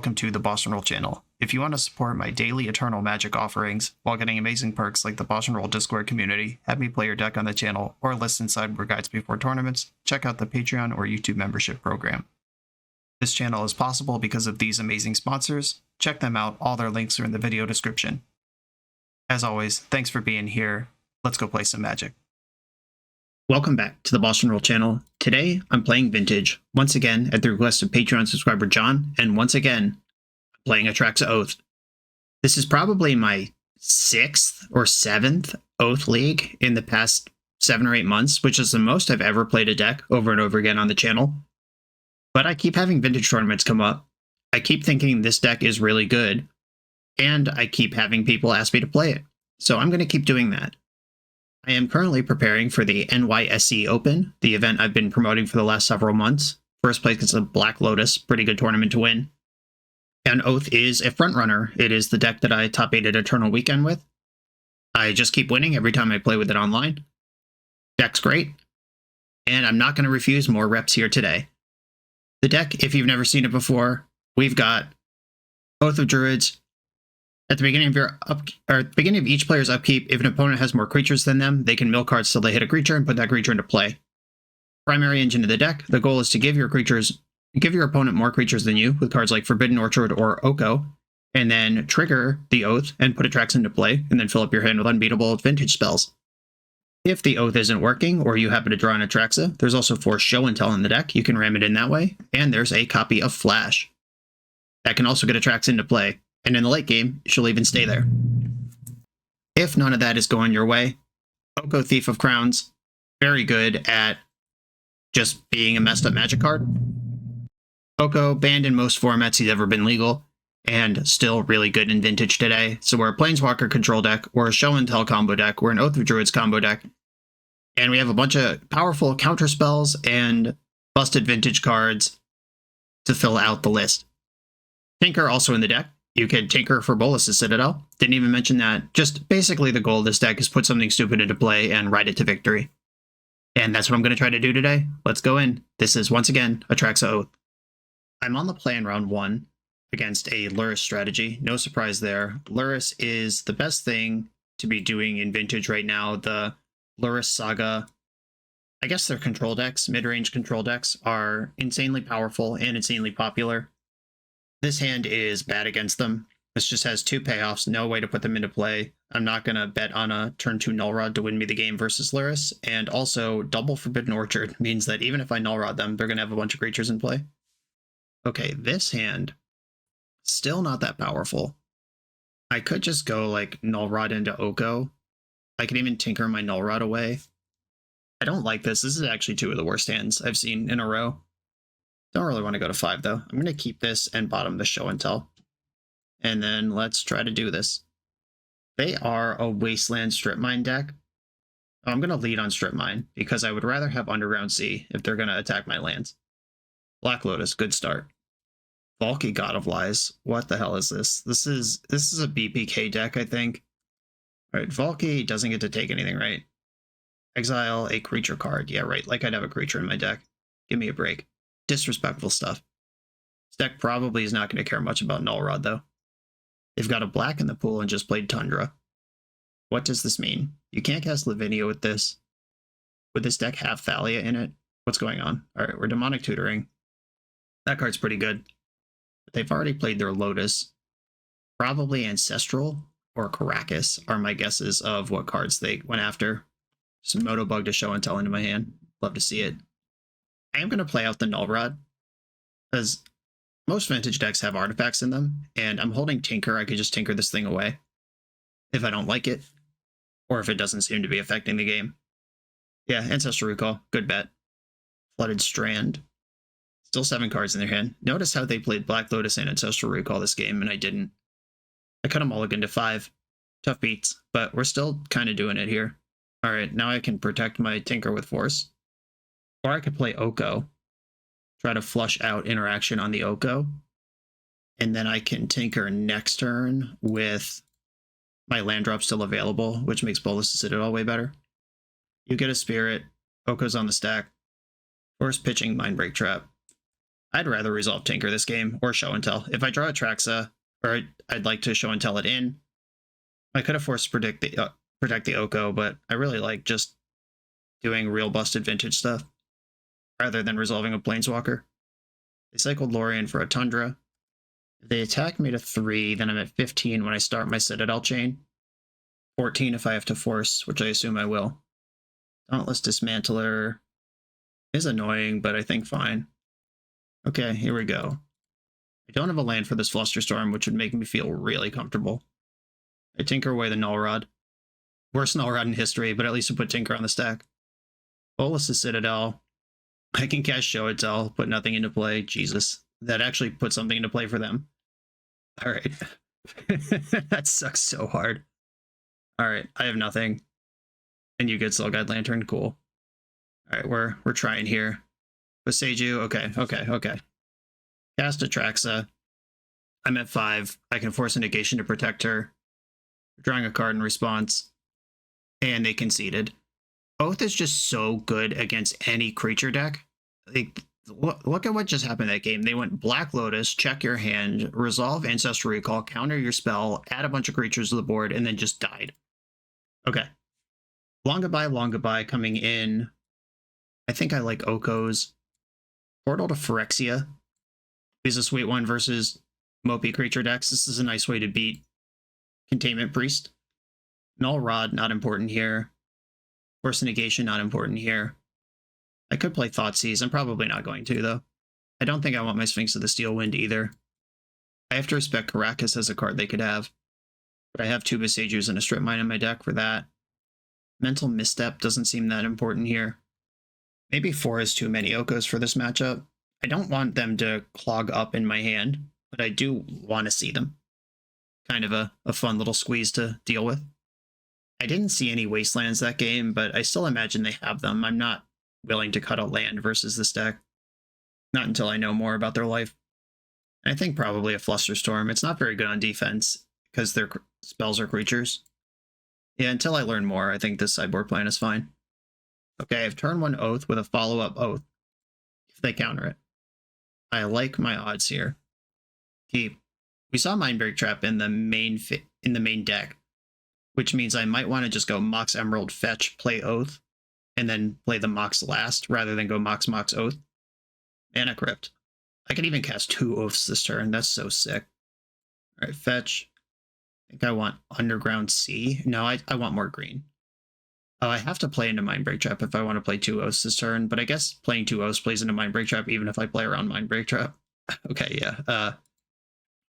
welcome to the BoshNRoll channel. If you want to support my daily Eternal Magic offerings while getting amazing perks like the BoshNRoll Discord community, have me play your deck on the channel, or listen sideboard guides before tournaments, check out the Patreon or YouTube membership program. This channel is possible because of these amazing sponsors. Check them out, all their links are in the video description. As always, thanks for being here. Let's go play some Magic. Welcome back to the BoshNRoll channel. Today, I'm playing Vintage, once again at the request of Patreon subscriber John, and once again, I'm playing Atraxa Oath. This is probably my 6th or 7th Oath League in the past 7 or 8 months, which is the most I've ever played a deck over and over again on the channel. But I keep having Vintage tournaments come up. I keep thinking this deck is really good, and I keep having people ask me to play it. So I'm going to keep doing that. I am currently preparing for the NYSE Open, the event I've been promoting for the last several months. First place is a Black Lotus, pretty good tournament to win. And Oath is a frontrunner. It is the deck that I top 8 at Eternal Weekend with. I just keep winning every time I play with it online. Deck's great. And I'm not going to refuse more reps here today. The deck, if you've never seen it before, we've got Oath of Druids. At the beginning of each player's upkeep, if an opponent has more creatures than them, they can mill cards till they hit a creature and put that creature into play. Primary engine of the deck, the goal is to give your opponent more creatures than you with cards like Forbidden Orchard or Oko, and then trigger the Oath and put Atraxa into play, and then fill up your hand with unbeatable Vintage spells. If the Oath isn't working, or you happen to draw an Atraxa, there's also 4 Show and Tell in the deck. You can ram it in that way, and there's a copy of Flash. That can also get Atraxa into play. And in the late game, she'll even stay there. If none of that is going your way, Oko Thief of Crowns, very good at just being a messed up Magic card. Oko, banned in most formats he's ever been legal, and still really good in Vintage today. So we're a Planeswalker control deck, we're a Show and Tell combo deck, we're an Oath of Druids combo deck, and we have a bunch of powerful counter spells and busted Vintage cards to fill out the list. Tinker also in the deck. You can tinker for Bolas' Citadel. Didn't even mention that. Just basically the goal of this deck is put something stupid into play and ride it to victory. And that's what I'm going to try to do today. Let's go in. This is, once again, Atraxa Oath. I'm on the play in round 1 against a Lurrus strategy. No surprise there. Lurrus is the best thing to be doing in Vintage right now. The Lurrus Saga, I guess their control decks, mid-range control decks, are insanely powerful and insanely popular. This hand is bad against them. This just has 2 payoffs, no way to put them into play. I'm not going to bet on a turn 2 Null Rod to win me the game versus Lurrus. And also, double Forbidden Orchard means that even if I Null Rod them, they're going to have a bunch of creatures in play. Okay, this hand, still not that powerful. I could just go like Null Rod into Oko. I could even tinker my Null Rod away. I don't like this. This is actually 2 of the worst hands I've seen in a row. Don't really want to go to 5, though. I'm going to keep this and bottom the Show and Tell. And then let's try to do this. They are a Wasteland Strip Mine deck. I'm going to lead on Strip Mine, because I would rather have Underground Sea if they're going to attack my lands. Black Lotus, good start. Valky, God of Lies. What the hell is this? This is a BPK deck, I think. Alright, Valky doesn't get to take anything, right? Exile a creature card. Yeah, right, like I'd have a creature in my deck. Give me a break. Disrespectful stuff. This deck probably is not going to care much about Null Rod, though. They've got a black in the pool and just played Tundra. What does this mean? You can't cast Lavinia with this. Would this deck have Thalia in it? What's going on? Alright, we're Demonic Tutoring. That card's pretty good. But they've already played their Lotus. Probably Ancestral or Caracas are my guesses of what cards they went after. Some Motobug to Show and Tell into my hand. Love to see it. I am going to play out the Null Rod, because most Vintage decks have artifacts in them, and I'm holding Tinker. I could just tinker this thing away if I don't like it, or if it doesn't seem to be affecting the game. Yeah, Ancestral Recall, good bet. Flooded Strand. Still 7 cards in their hand. Notice how they played Black Lotus and Ancestral Recall this game, and I didn't. I cut a mulligan to 5. Tough beats, but we're still kind of doing it here. Alright, now I can protect my Tinker with Force. Or I could play Oko, try to flush out interaction on the Oko, and then I can tinker next turn with my land drop still available, which makes Bolas' Citadel way better. You get a Spirit, Oko's on the stack, Force pitching Mindbreak Trap. I'd rather resolve Tinker this game, or Show and Tell. If I draw Atraxa, or I'd like to Show and Tell it in, I could have forced to protect the Oko, but I really like just doing real busted vintage stuff, rather than resolving a Planeswalker. They cycled Lorien for a Tundra. If they attack me to 3, then I'm at 15 when I start my Citadel chain. 14 if I have to force, which I assume I will. Dauntless Dismantler is annoying, but I think fine. Okay, here we go. I don't have a land for this Flusterstorm, which would make me feel really comfortable. I tinker away the Null Rod. Worst Null Rod in history, but at least I put Tinker on the stack. Bolus is Citadel. I can cast Show and Tell, put nothing into play. Jesus. That actually put something into play for them. Alright. That sucks so hard. Alright, I have nothing. And you get Soul Guide Lantern, cool. Alright, we're trying here. Boseiju, okay. Cast Atraxa. I'm at 5. I can force a negation to protect her. Drawing a card in response. And they conceded. Oath is just so good against any creature deck. Like, look at what just happened in that game. They went Black Lotus, check your hand, resolve Ancestral Recall, counter your spell, add a bunch of creatures to the board, and then just died. Okay. Long Goodbye coming in. I think I like Oko's. Portal to Phyrexia is a sweet one versus mopey creature decks. This is a nice way to beat Containment Priest. Null Rod, not important here. Force Negation, not important here. I could play Thoughtseize. I'm probably not going to, though. I don't think I want my Sphinx of the Steel Wind either. I have to respect Caracas as a card they could have. But I have 2 Boseijus and a Strip Mine in my deck for that. Mental Misstep doesn't seem that important here. Maybe 4 is too many Okos for this matchup. I don't want them to clog up in my hand, but I do want to see them. Kind of a fun little squeeze to deal with. I didn't see any Wastelands that game, but I still imagine they have them. I'm not willing to cut a land versus this deck. Not until I know more about their life. I think probably a Flusterstorm. It's not very good on defense because their spells are creatures. Yeah, until I learn more, I think this sideboard plan is fine. Okay, I have turn 1 Oath with a follow-up Oath, if they counter it. I like my odds here. Keep. We saw Mindbreak Trap in the main deck, which means I might want to just go Mox Emerald, fetch, play Oath, and then play the Mox last, rather than go Mox Oath. Mana Crypt. I could even cast 2 Oaths this turn. That's so sick. Alright, fetch. I think I want Underground Sea. No, I want more green. Oh, I have to play into Mindbreak Trap if I want to play 2 Oaths this turn, but I guess playing 2 Oaths plays into Mindbreak Trap even if I play around Mindbreak Trap. Okay, yeah.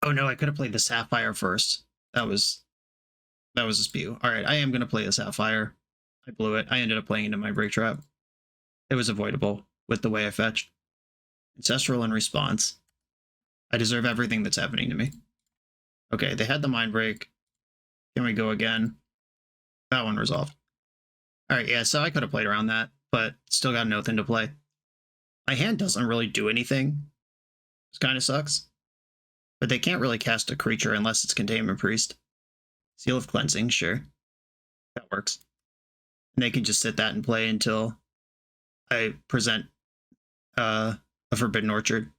Oh no, I could have played the Sapphire first. That was a spew. Alright, I am going to play the Sapphire. I blew it. I ended up playing into Mindbreak Trap. It was avoidable with the way I fetched. Ancestral in response. I deserve everything that's happening to me. Okay, they had the Mindbreak. Can we go again? That one resolved. Alright, yeah, so I could have played around that, but still got an Oath into play. My hand doesn't really do anything. This kind of sucks. But they can't really cast a creature unless it's Containment Priest. Seal of Cleansing, sure. That works. And they can just sit that in play until I present a Forbidden Orchard.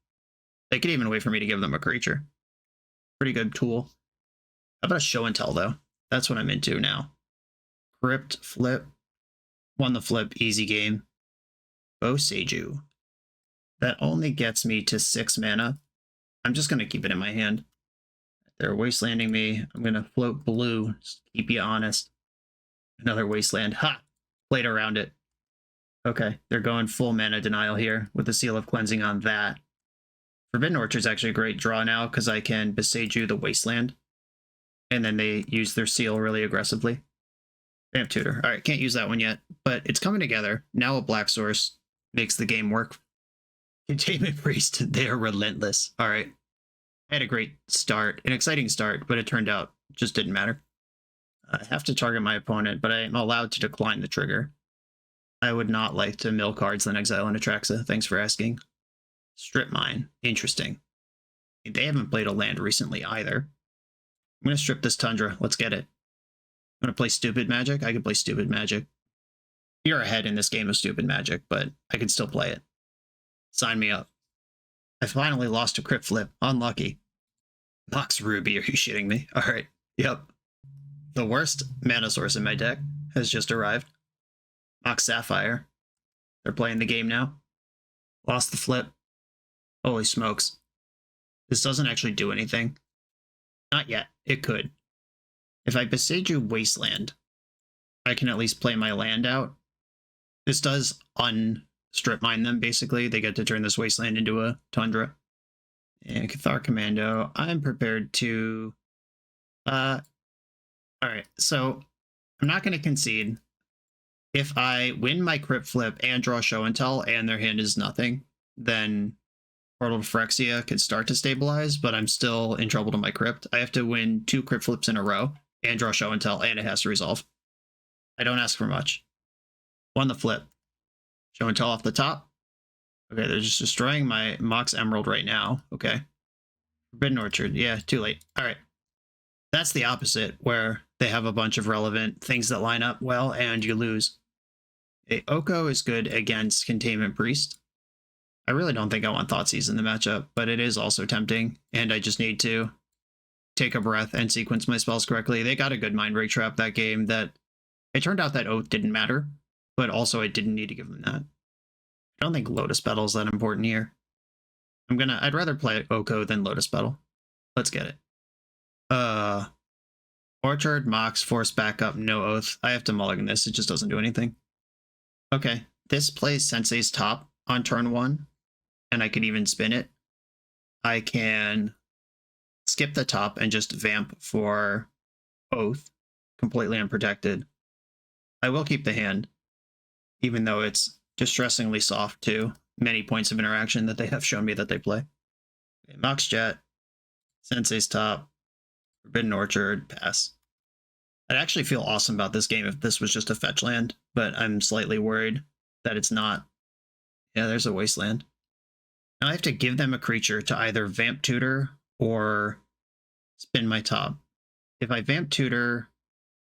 They could even wait for me to give them a creature. Pretty good tool. How about a Show and Tell, though? That's what I'm into now. Crypt, flip. Won the flip, easy game. Boseiju. That only gets me to 6 mana. I'm just going to keep it in my hand. They're wastelanding me. I'm going to float blue. Just keep you honest. Another wasteland. Ha! Played around it. Okay, they're going full mana denial here with the Seal of Cleansing on that. Forbidden Orchard's actually a great draw now because I can Boseiju the wasteland. And then they use their seal really aggressively. Vamp Tutor. Alright, can't use that one yet, but it's coming together. Now a black source makes the game work. Containment Priest, they're relentless. Alright. I had a great start, an exciting start, but it turned out just didn't matter. I have to target my opponent, but I am allowed to decline the trigger. I would not like to mill cards then exile an Atraxa. Thanks for asking. Strip Mine. Interesting. They haven't played a land recently either. I'm going to strip this Tundra. Let's get it. I'm going to play Stupid Magic. I can play Stupid Magic. You're ahead in this game of Stupid Magic, but I can still play it. Sign me up. I finally lost a crypt flip. Unlucky. Mox Ruby, are you shitting me? Alright, yep. The worst mana source in my deck has just arrived. Mox Sapphire. They're playing the game now. Lost the flip. Holy smokes. This doesn't actually do anything. Not yet. It could. If I Beseiju Wasteland, I can at least play my land out. This does unstrip mine them, basically. They get to turn this Wasteland into a Tundra. And Cathar Commando, I'm prepared to... Alright, so I'm not going to concede. If I win my Crypt Flip and draw Show and Tell and their hand is nothing, then Portal to Phyrexia could start to stabilize, but I'm still in trouble to my Crypt. I have to win 2 Crypt Flips in a row and draw Show and Tell, and it has to resolve. I don't ask for much. Won the flip. Show and Tell off the top. Okay, they're just destroying my Mox Emerald right now. Okay. Forbidden Orchard. Yeah, too late. All right. That's the opposite, where they have a bunch of relevant things that line up well, and you lose. Oko is good against Containment Priest. I really don't think I want Thoughtseize in the matchup, but it is also tempting, and I just need to take a breath and sequence my spells correctly. They got a good Mind Break Trap that game that it turned out that Oath didn't matter, but also I didn't need to give them that. I don't think Lotus Petal is that important here. I'd rather play Oko than Lotus Petal. Let's get it. Orchard, Mox, Force Backup, no Oath. I have to mulligan this, it just doesn't do anything. Okay, this plays Sensei's top on turn 1, and I can even spin it. I can skip the top and just vamp for Oath, completely unprotected. I will keep the hand, even though it's distressingly soft to many points of interaction that they have shown me that they play. Okay, Mox Jet, Sensei's top, Forbidden Orchard, pass. I'd actually feel awesome about this game if this was just a fetch land, but I'm slightly worried that it's not. Yeah, there's a Wasteland. Now I have to give them a creature to either Vamp Tutor or spin my top. If I Vamp Tutor,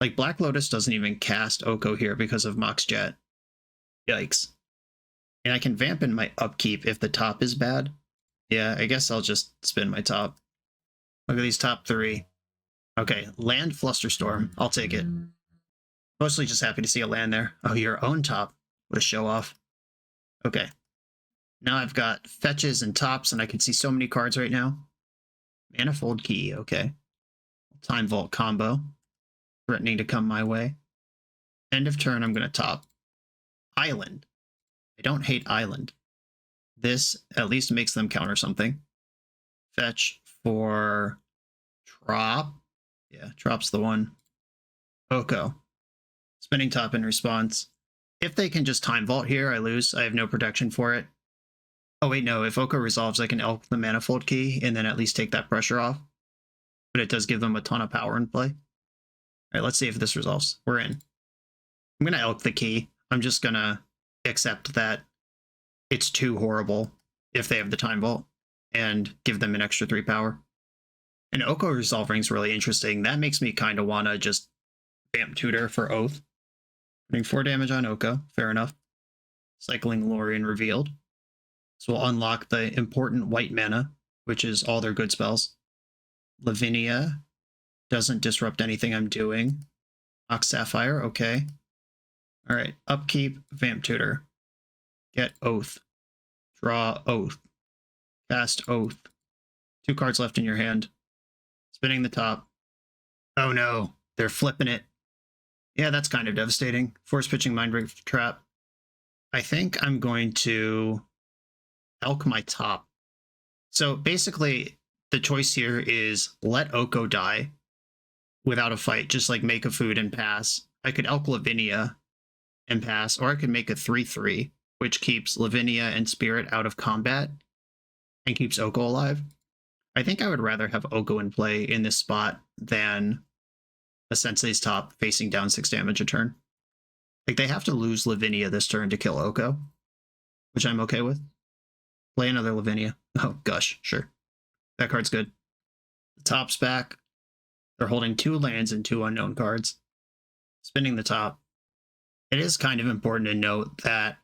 like Black Lotus doesn't even cast Oko here because of Mox Jet. Yikes. And I can Vamp in my upkeep if the top is bad. Yeah, I guess I'll just spin my top. Look at these top 3. Okay, land Flusterstorm. I'll take it. Mostly just happy to see a land there. Oh, your own top. What a show off. Okay. Now I've got fetches and tops, and I can see so many cards right now. Manifold Key, okay. Time Vault combo. Threatening to come my way. End of turn, I'm going to top. Island. I don't hate Island. This at least makes them counter something. Fetch for Trop. Yeah, Trop's the one. Oko. Spinning top in response. If they can just Time Vault here, I lose. I have no protection for it. Oh wait, no. If Oko resolves, I can Elk the Manifold Key and then at least take that pressure off. But it does give them a ton of power in play. All right, let's see if this resolves. We're in. I'm going to Elk the Key. I'm just going to accept that it's too horrible if they have the Time Vault and give them an extra 3 power. And Oko Resolve Ring's really interesting. That makes me kind of want to just Vamp Tutor for Oath. Putting 4 damage on Oko. Fair enough. Cycling Lorien Revealed. So we'll unlock the important white mana, which is all their good spells. Lavinia doesn't disrupt anything I'm doing. Mox Sapphire, okay. Alright, upkeep, Vamp Tutor. Get Oath. Draw Oath. Cast Oath. 2 cards left in your hand. Spinning the top. Oh no, they're flipping it. Yeah, that's kind of devastating. Force pitching Mind Break Trap. I think I'm going to Elk my top. So basically, the choice here is let Oko die without a fight, just like make a food and pass. I could Elk Lavinia and pass, or I could make a 3/3, which keeps Lavinia and Spirit out of combat and keeps Oko alive. I think I would rather have Oko in play in this spot than a Sensei's top facing down 6 damage a turn. Like, they have to lose Lavinia this turn to kill Oko, which I'm okay with. Play another Lavinia. Oh, gush, sure. That card's good. The top's back. They're holding 2 lands and 2 unknown cards. Spinning the top. It is kind of important to note that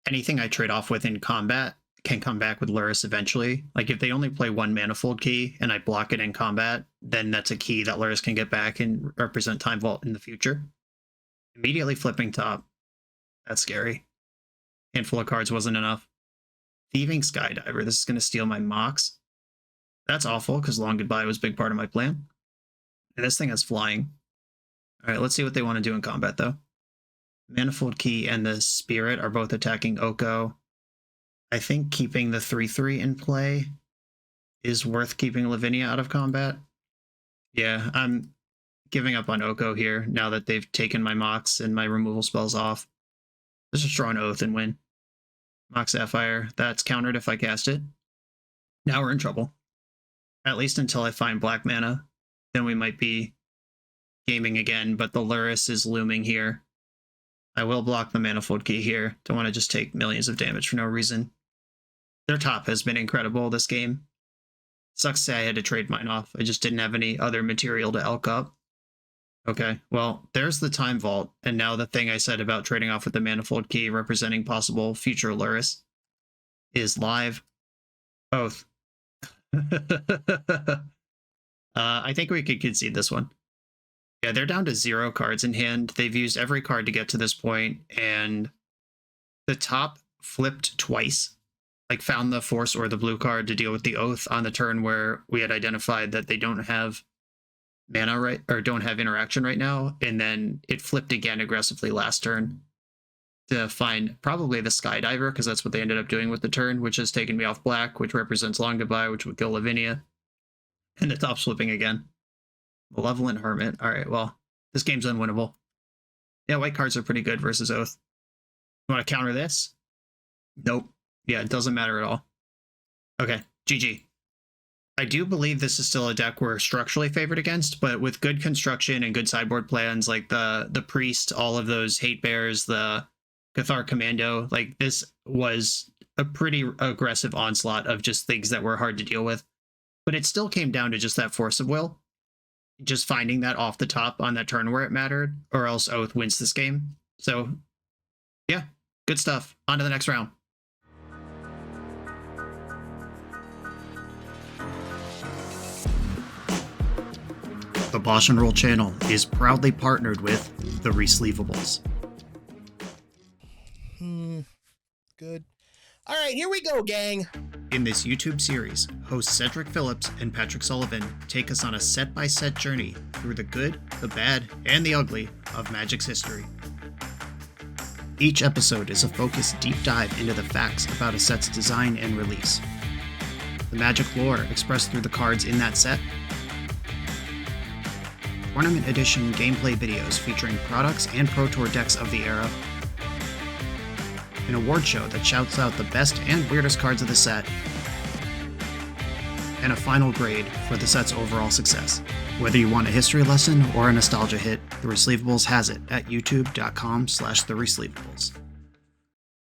anything I trade off with in combat can come back with Luris eventually. Like if they only play one Manifold Key and I block it in combat, then that's a key that Luris can get back and represent Time Vault in the future. Immediately flipping top. That's scary. Handful of cards wasn't enough. Thieving Skydiver. This is going to steal my Mox. That's awful because Long Goodbye was a big part of my plan. And this thing has flying. All right, let's see what they want to do in combat though. Manifold Key and the Spirit are both attacking Oko. I think keeping the 3/3 in play is worth keeping Lavinia out of combat. Yeah, I'm giving up on Oko here now that they've taken my Mox and my removal spells off. Let's just draw an Oath and win. Mox Sapphire, that's countered if I cast it. Now we're in trouble. At least until I find black mana. Then we might be gaming again, but the Luris is looming here. I will block the Manifold Key here. Don't want to just take millions of damage for no reason. Their top has been incredible this game. Sucks to say I had to trade mine off. I just didn't have any other material to elk up. Okay, well, there's the Time Vault, and now the thing I said about trading off with the Manifold Key representing possible future Luris is live. Oath. I think we could concede this one. Yeah, they're down to 0 cards in hand. They've used every card to get to this point, and the top flipped twice. Like found the Force or the blue card to deal with the Oath on the turn where we had identified that they don't have mana right, or don't have interaction right now, and then it flipped again aggressively last turn to find probably the Skydiver, because that's what they ended up doing with the turn, which has taken me off black, which represents Long Goodbye, which would kill Lavinia. And the top's flipping again. Malevolent Hermit. All right, well, this game's unwinnable. Yeah, white cards are pretty good versus Oath. You want to counter this? Nope. Yeah, it doesn't matter at all. Okay, GG. I do believe this is still a deck we're structurally favored against, but with good construction and good sideboard plans, like the Priest, all of those Hate Bears, the Cathar Commando, like this was a pretty aggressive onslaught of just things that were hard to deal with. But it still came down to just that Force of Will. Just finding that off the top on that turn where it mattered, or else Oath wins this game. So, yeah, good stuff. On to the next round. The BoshNRoll channel is proudly partnered with the Resleevables. Good. All right, here we go, gang. In this YouTube series, hosts Cedric Phillips and Patrick Sullivan take us on a set-by-set journey through the good, the bad, and the ugly of Magic's history. Each episode is a focused deep dive into the facts about a set's design and release, the Magic lore expressed through the cards in that set, Tournament Edition gameplay videos featuring products and Pro Tour decks of the era, an award show that shouts out the best and weirdest cards of the set, and a final grade for the set's overall success. Whether you want a history lesson or a nostalgia hit, The Resleevables has it at youtube.com/theresleevables.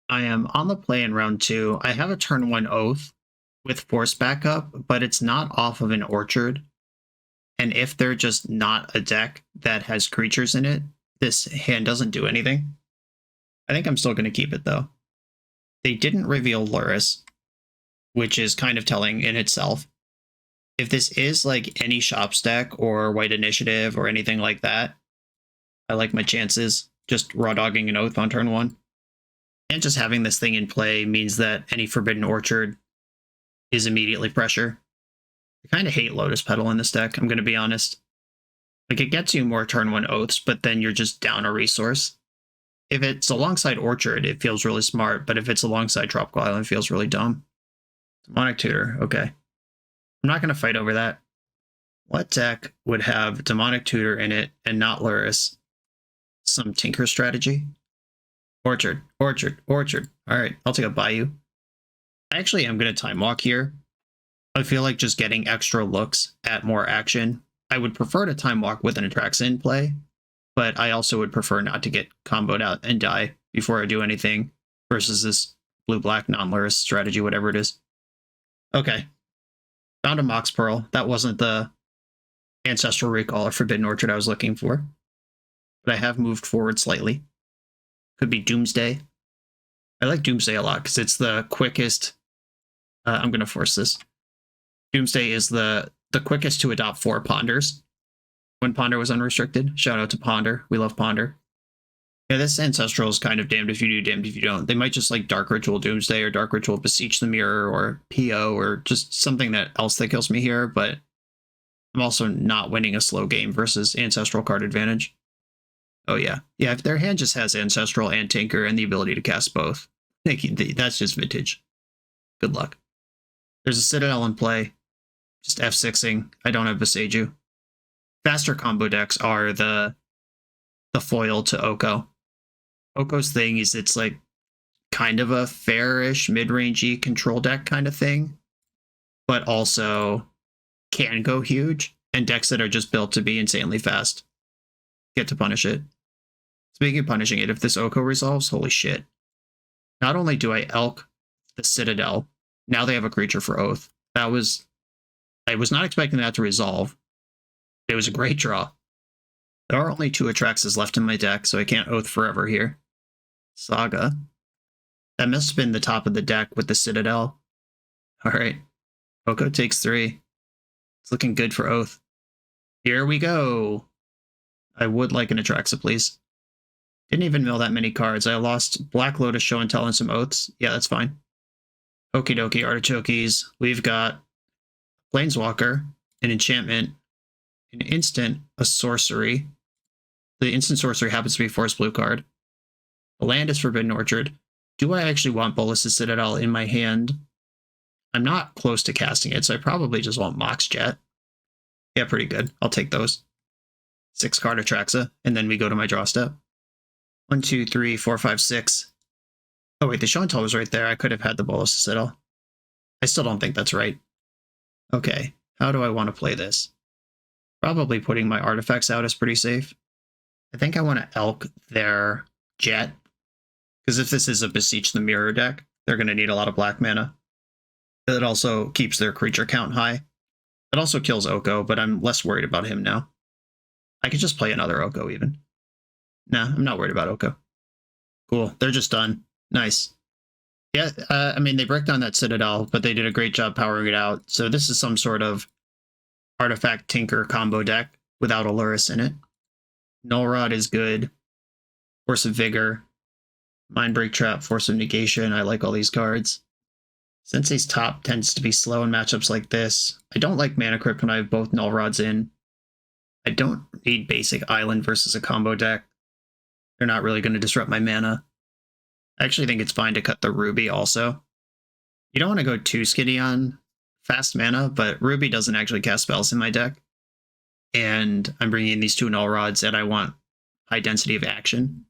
I am on the play in round 2. I have a turn 1 Oath with Force backup, but it's not off of an Orchard. And if they're just not a deck that has creatures in it, this hand doesn't do anything. I think I'm still going to keep it, though. They didn't reveal Luris, which is kind of telling in itself. If this is like any Shops deck or White Initiative or anything like that, I like my chances. Just raw dogging an Oath on turn 1. And just having this thing in play means that any Forbidden Orchard is immediately pressure. I kind of hate Lotus Petal in this deck, I'm going to be honest. Like, it gets you more turn 1 Oaths, but then you're just down a resource. If it's alongside Orchard, it feels really smart, but if it's alongside Tropical Island, it feels really dumb. Demonic Tutor, okay. I'm not going to fight over that. What deck would have Demonic Tutor in it and not Luris? Some Tinker strategy? Orchard, Orchard, Orchard. Alright, I'll take a Bayou. I actually am going to Time Walk here. I feel like just getting extra looks at more action. I would prefer to Time Walk with an Atraxa in play, but I also would prefer not to get comboed out and die before I do anything versus this blue-black non-Luris strategy, whatever it is. Okay. Found a Mox Pearl. That wasn't the Ancestral Recall or Forbidden Orchard I was looking for, but I have moved forward slightly. Could be Doomsday. I like Doomsday a lot because it's the quickest I'm going to force this. Doomsday is the quickest to adopt 4 Ponders when Ponder was unrestricted. Shout out to Ponder. We love Ponder. Yeah, this Ancestral is kind of damned if you do, damned if you don't. They might just like Dark Ritual Doomsday or Dark Ritual Beseech the Mirror or PO or just something else that kills me here, but I'm also not winning a slow game versus Ancestral card advantage. Oh yeah. Yeah, if their hand just has Ancestral and Tinker and the ability to cast both, that's just vintage. Good luck. There's a Citadel in play. Just F6ing. I don't have Beseiju. Faster combo decks are the foil to Oko. Oko's thing is it's like kind of a fairish mid-rangey control deck kind of thing, but also can go huge, and decks that are just built to be insanely fast get to punish it. Speaking of punishing it, if this Oko resolves, holy shit. Not only do I Elk the Citadel, now they have a creature for Oath. I was not expecting that to resolve. It was a great draw. There are only 2 Atraxas left in my deck, so I can't Oath forever here. Saga. That must have been the top of the deck with the Citadel. Alright. Oko takes 3. It's looking good for Oath. Here we go. I would like an Atraxa, please. Didn't even mill that many cards. I lost Black Lotus, Show and Tell, and some Oaths. Yeah, that's fine. Okie dokie, Artichokes. We've got Planeswalker, an enchantment, an instant, a sorcery. The instant sorcery happens to be Force Blue card. The land is Forbidden Orchard. Do I actually want Bolas' Citadel in my hand? I'm not close to casting it, so I probably just want Mox Jet. Yeah, pretty good. I'll take those. 6 card Atraxa, and then we go to my draw step. 1, 2, 3, 4, 5, 6. Oh wait, the Show and Tell was right there. I could have had the Bolas' Citadel. I still don't think that's right. Okay, how do I want to play this? Probably putting my artifacts out is pretty safe. I think I want to Elk their Jet, because if this is a Beseech the Mirror deck, they're going to need a lot of black mana. It also keeps their creature count high. It also kills Oko, but I'm less worried about him now. I could just play another Oko even. Nah, I'm not worried about Oko. Cool, they're just done. Nice. Yeah, I mean, they break down that Citadel, but they did a great job powering it out. So this is some sort of Artifact Tinker combo deck without a Luris in it. Null Rod is good. Force of Vigor. Mindbreak Trap, Force of Negation. I like all these cards. Sensei's top tends to be slow in matchups like this. I don't like Mana Crypt when I have both Null Rods in. I don't need basic Island versus a combo deck. They're not really going to disrupt my mana. I actually think it's fine to cut the Ruby also. You don't want to go too skinny on fast mana, but Ruby doesn't actually cast spells in my deck. And I'm bringing in these 2 Null Rods, and I want high density of action.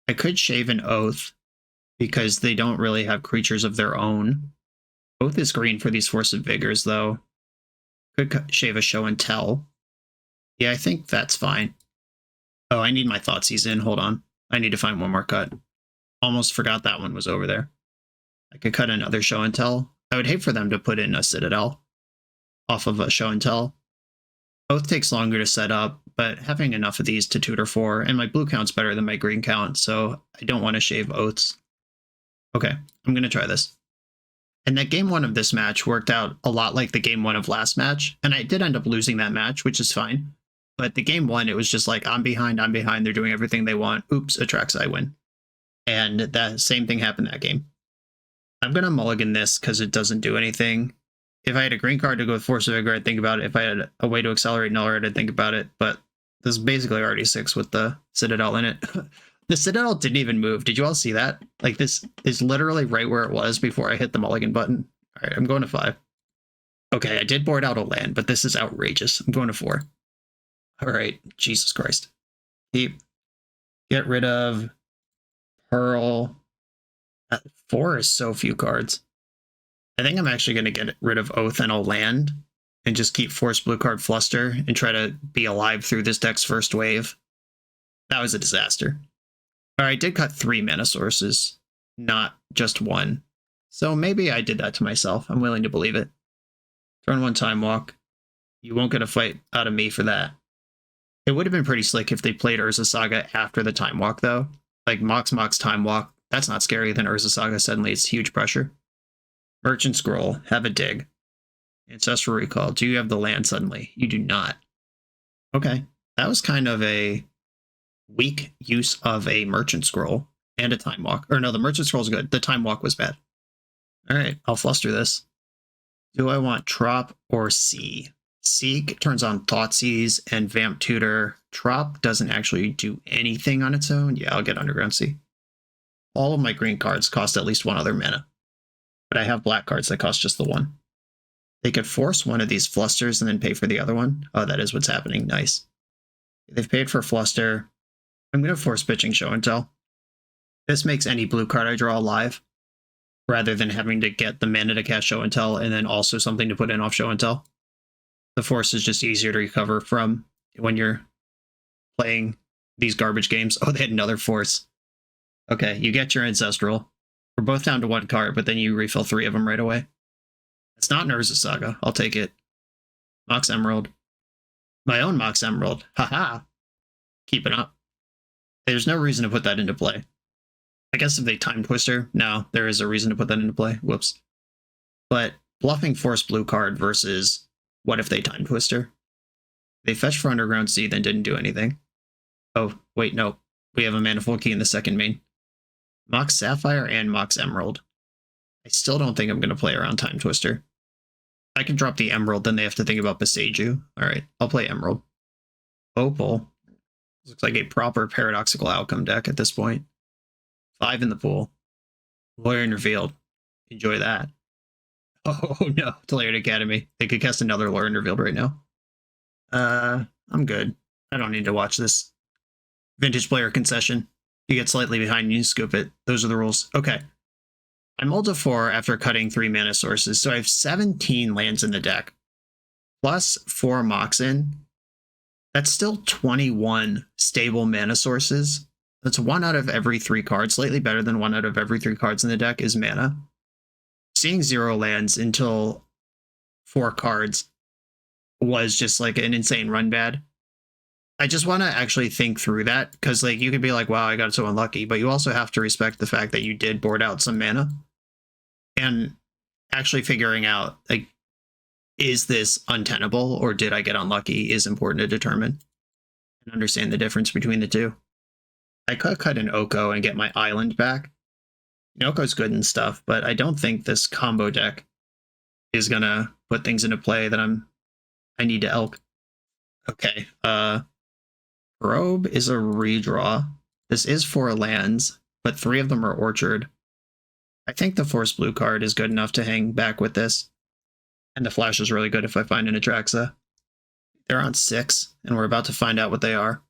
I could shave an Oath, because they don't really have creatures of their own. Oath is green for these Force of Vigors, though. Could shave a Show and Tell. Yeah, I think that's fine. Oh, I need my Thoughtseize in. Hold on. I need to find one more cut. Almost forgot that one was over there. I could cut another Show and Tell. I would hate for them to put in a Citadel off of a Show and Tell. Oath takes longer to set up, but having enough of these to tutor for, and my blue count's better than my green count, so I don't want to shave Oaths. Okay, I'm going to try this. And that game 1 of this match worked out a lot like the game 1 of last match, and I did end up losing that match, which is fine. But the game 1, it was just like, I'm behind, they're doing everything they want. Oops, Atraxa, I win. And that same thing happened that game. I'm going to mulligan this because it doesn't do anything. If I had a green card to go with Force of Vigor, I'd think about it. If I had a way to accelerate Null Red, I'd think about it. But this is basically already 6 with the Citadel in it. The Citadel didn't even move. Did you all see that? Like, this is literally right where it was before I hit the mulligan button. All right, I'm going to 5. Okay, I did board out a land, but this is outrageous. I'm going to 4. All right, Jesus Christ. Keep. Get rid of Pearl. 4 is so few cards. I think I'm actually going to get rid of Oath and a land and just keep Force Blue card Fluster and try to be alive through this deck's first wave. That was a disaster. All right, I did cut 3 mana sources, not just 1. So maybe I did that to myself. I'm willing to believe it. Turn 1 Time Walk. You won't get a fight out of me for that. It would have been pretty slick if they played Urza Saga after the Time Walk, though. Like Mox Time Walk. That's not scary. Then Urza Saga, suddenly it's huge pressure. Merchant Scroll, have a dig. Ancestral Recall, do you have the land suddenly? You do not. Okay, that was kind of a weak use of a Merchant Scroll and a Time Walk. Or no, the Merchant Scroll is good. The Time Walk was bad. All right, I'll fluster this. Do I want Trop or C? Seek turns on Thoughtseize and Vamp Tutor. Trop doesn't actually do anything on its own. Yeah, I'll get Underground Sea. All of my green cards cost at least one other mana. But I have black cards that cost just the one. They could force one of these Flusters and then pay for the other one. Oh, that is what's happening. Nice. They've paid for Fluster. I'm going to force pitching Show and Tell. This makes any blue card I draw alive, rather than having to get the mana to cast Show and Tell and then also something to put in off Show and Tell. The force is just easier to recover from when you're playing these garbage games. Oh, they had another force. Okay, you get your Ancestral. We're both down to one card, but then you refill 3 of them right away. It's not Urza Saga. I'll take it. Mox Emerald. My own Mox Emerald. Haha. Keep it up. There's no reason to put that into play. I guess if they Time Twister, no, there is a reason to put that into play. Whoops. But bluffing Force blue card versus what if they Time Twister? They fetched for Underground Sea, then didn't do anything. Oh, wait, no. We have a Manifold Key in the second main. Mox Sapphire and Mox Emerald. I still don't think I'm going to play around Time Twister. I can drop the Emerald, then they have to think about Beseiju. Alright, I'll play Emerald. Opal. Looks like a proper paradoxical outcome deck at this point. 5 in the pool. Lawyer Revealed. Enjoy that. Oh no, Layered Academy. They could cast another Lawyer Revealed right now. I'm good. I don't need to watch this. Vintage player concession. You get slightly behind, you scoop it. Those are the rules. Okay. I'm ult to 4 after cutting 3 mana sources, so I have 17 lands in the deck. Plus 4 Mox in. That's still 21 stable mana sources. That's 1 out of every 3 cards. Slightly better than 1 out of every 3 cards in the deck is mana. Seeing 0 lands until 4 cards was just like an insane run bad. I just want to actually think through that, because like you could be like, wow, I got so unlucky, but you also have to respect the fact that you did board out some mana. And actually figuring out, like, is this untenable or did I get unlucky is important to determine and understand the difference between the two. I could cut an Oko and get my island back. Oko's good and stuff, but I don't think this combo deck is gonna put things into play that I need to elk. Okay, Probe is a redraw. This is 4 lands, but 3 of them are Orchard. I think the Force Blue card is good enough to hang back with this. And the Flash is really good if I find an Atraxa. They're on 6, and we're about to find out what they are.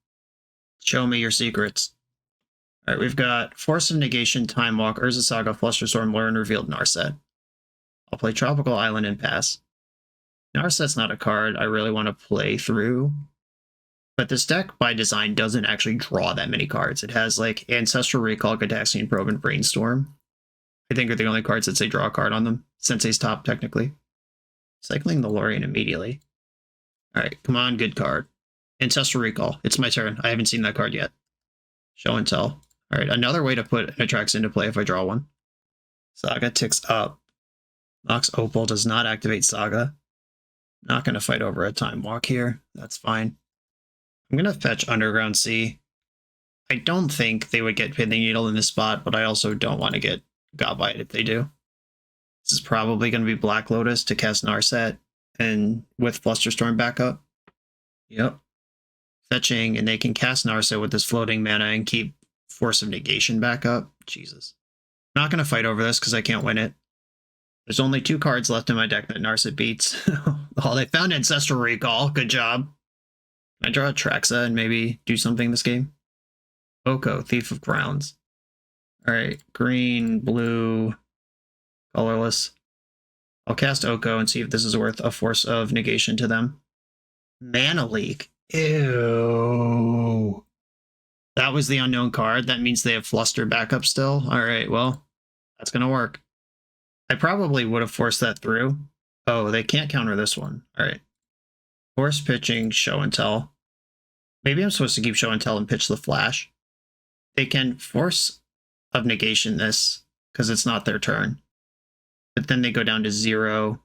Show me your secrets. Alright, we've got Force of Negation, Time Walk, Urza Saga, Flusterstorm, Lure and Revealed, Narset. I'll play Tropical Island and pass. Narset's not a card I really want to play through. But this deck, by design, doesn't actually draw that many cards. It has, like, Ancestral Recall, Gadaxian Probe, and Brainstorm. I think are the only cards that say draw a card on them. Sensei's top, technically. Cycling the Lorien immediately. Alright, come on, good card. Ancestral Recall. It's my turn. I haven't seen that card yet. Show and Tell. Alright, another way to put Atraxa into play if I draw one. Saga ticks up. Mox Opal does not activate Saga. Not going to fight over a Time Walk here. That's fine. I'm going to fetch Underground Sea. I don't think they would get Pin the Needle in this spot, but I also don't want to get got by it if they do. This is probably going to be Black Lotus to cast Narset and with Flusterstorm backup. Yep. Fetching, and they can cast Narset with this floating mana and keep Force of Negation backup. Jesus. I'm not going to fight over this because I can't win it. There's only 2 cards left in my deck that Narset beats. Oh, they found Ancestral Recall. Good job. Can I draw Atraxa and maybe do something this game? Oko, Thief of Crowns. Alright, green, blue, colorless. I'll cast Oko and see if this is worth a Force of Negation to them. Mana Leak. Ew. That was the unknown card. That means they have Fluster backup still. Alright, well, that's going to work. I probably would have forced that through. Oh, they can't counter this one. Alright. Force pitching, Show and Tell. Maybe I'm supposed to keep Show and Tell and pitch the Flash. They can Force of Negation this, because it's not their turn. but then they go down to 0.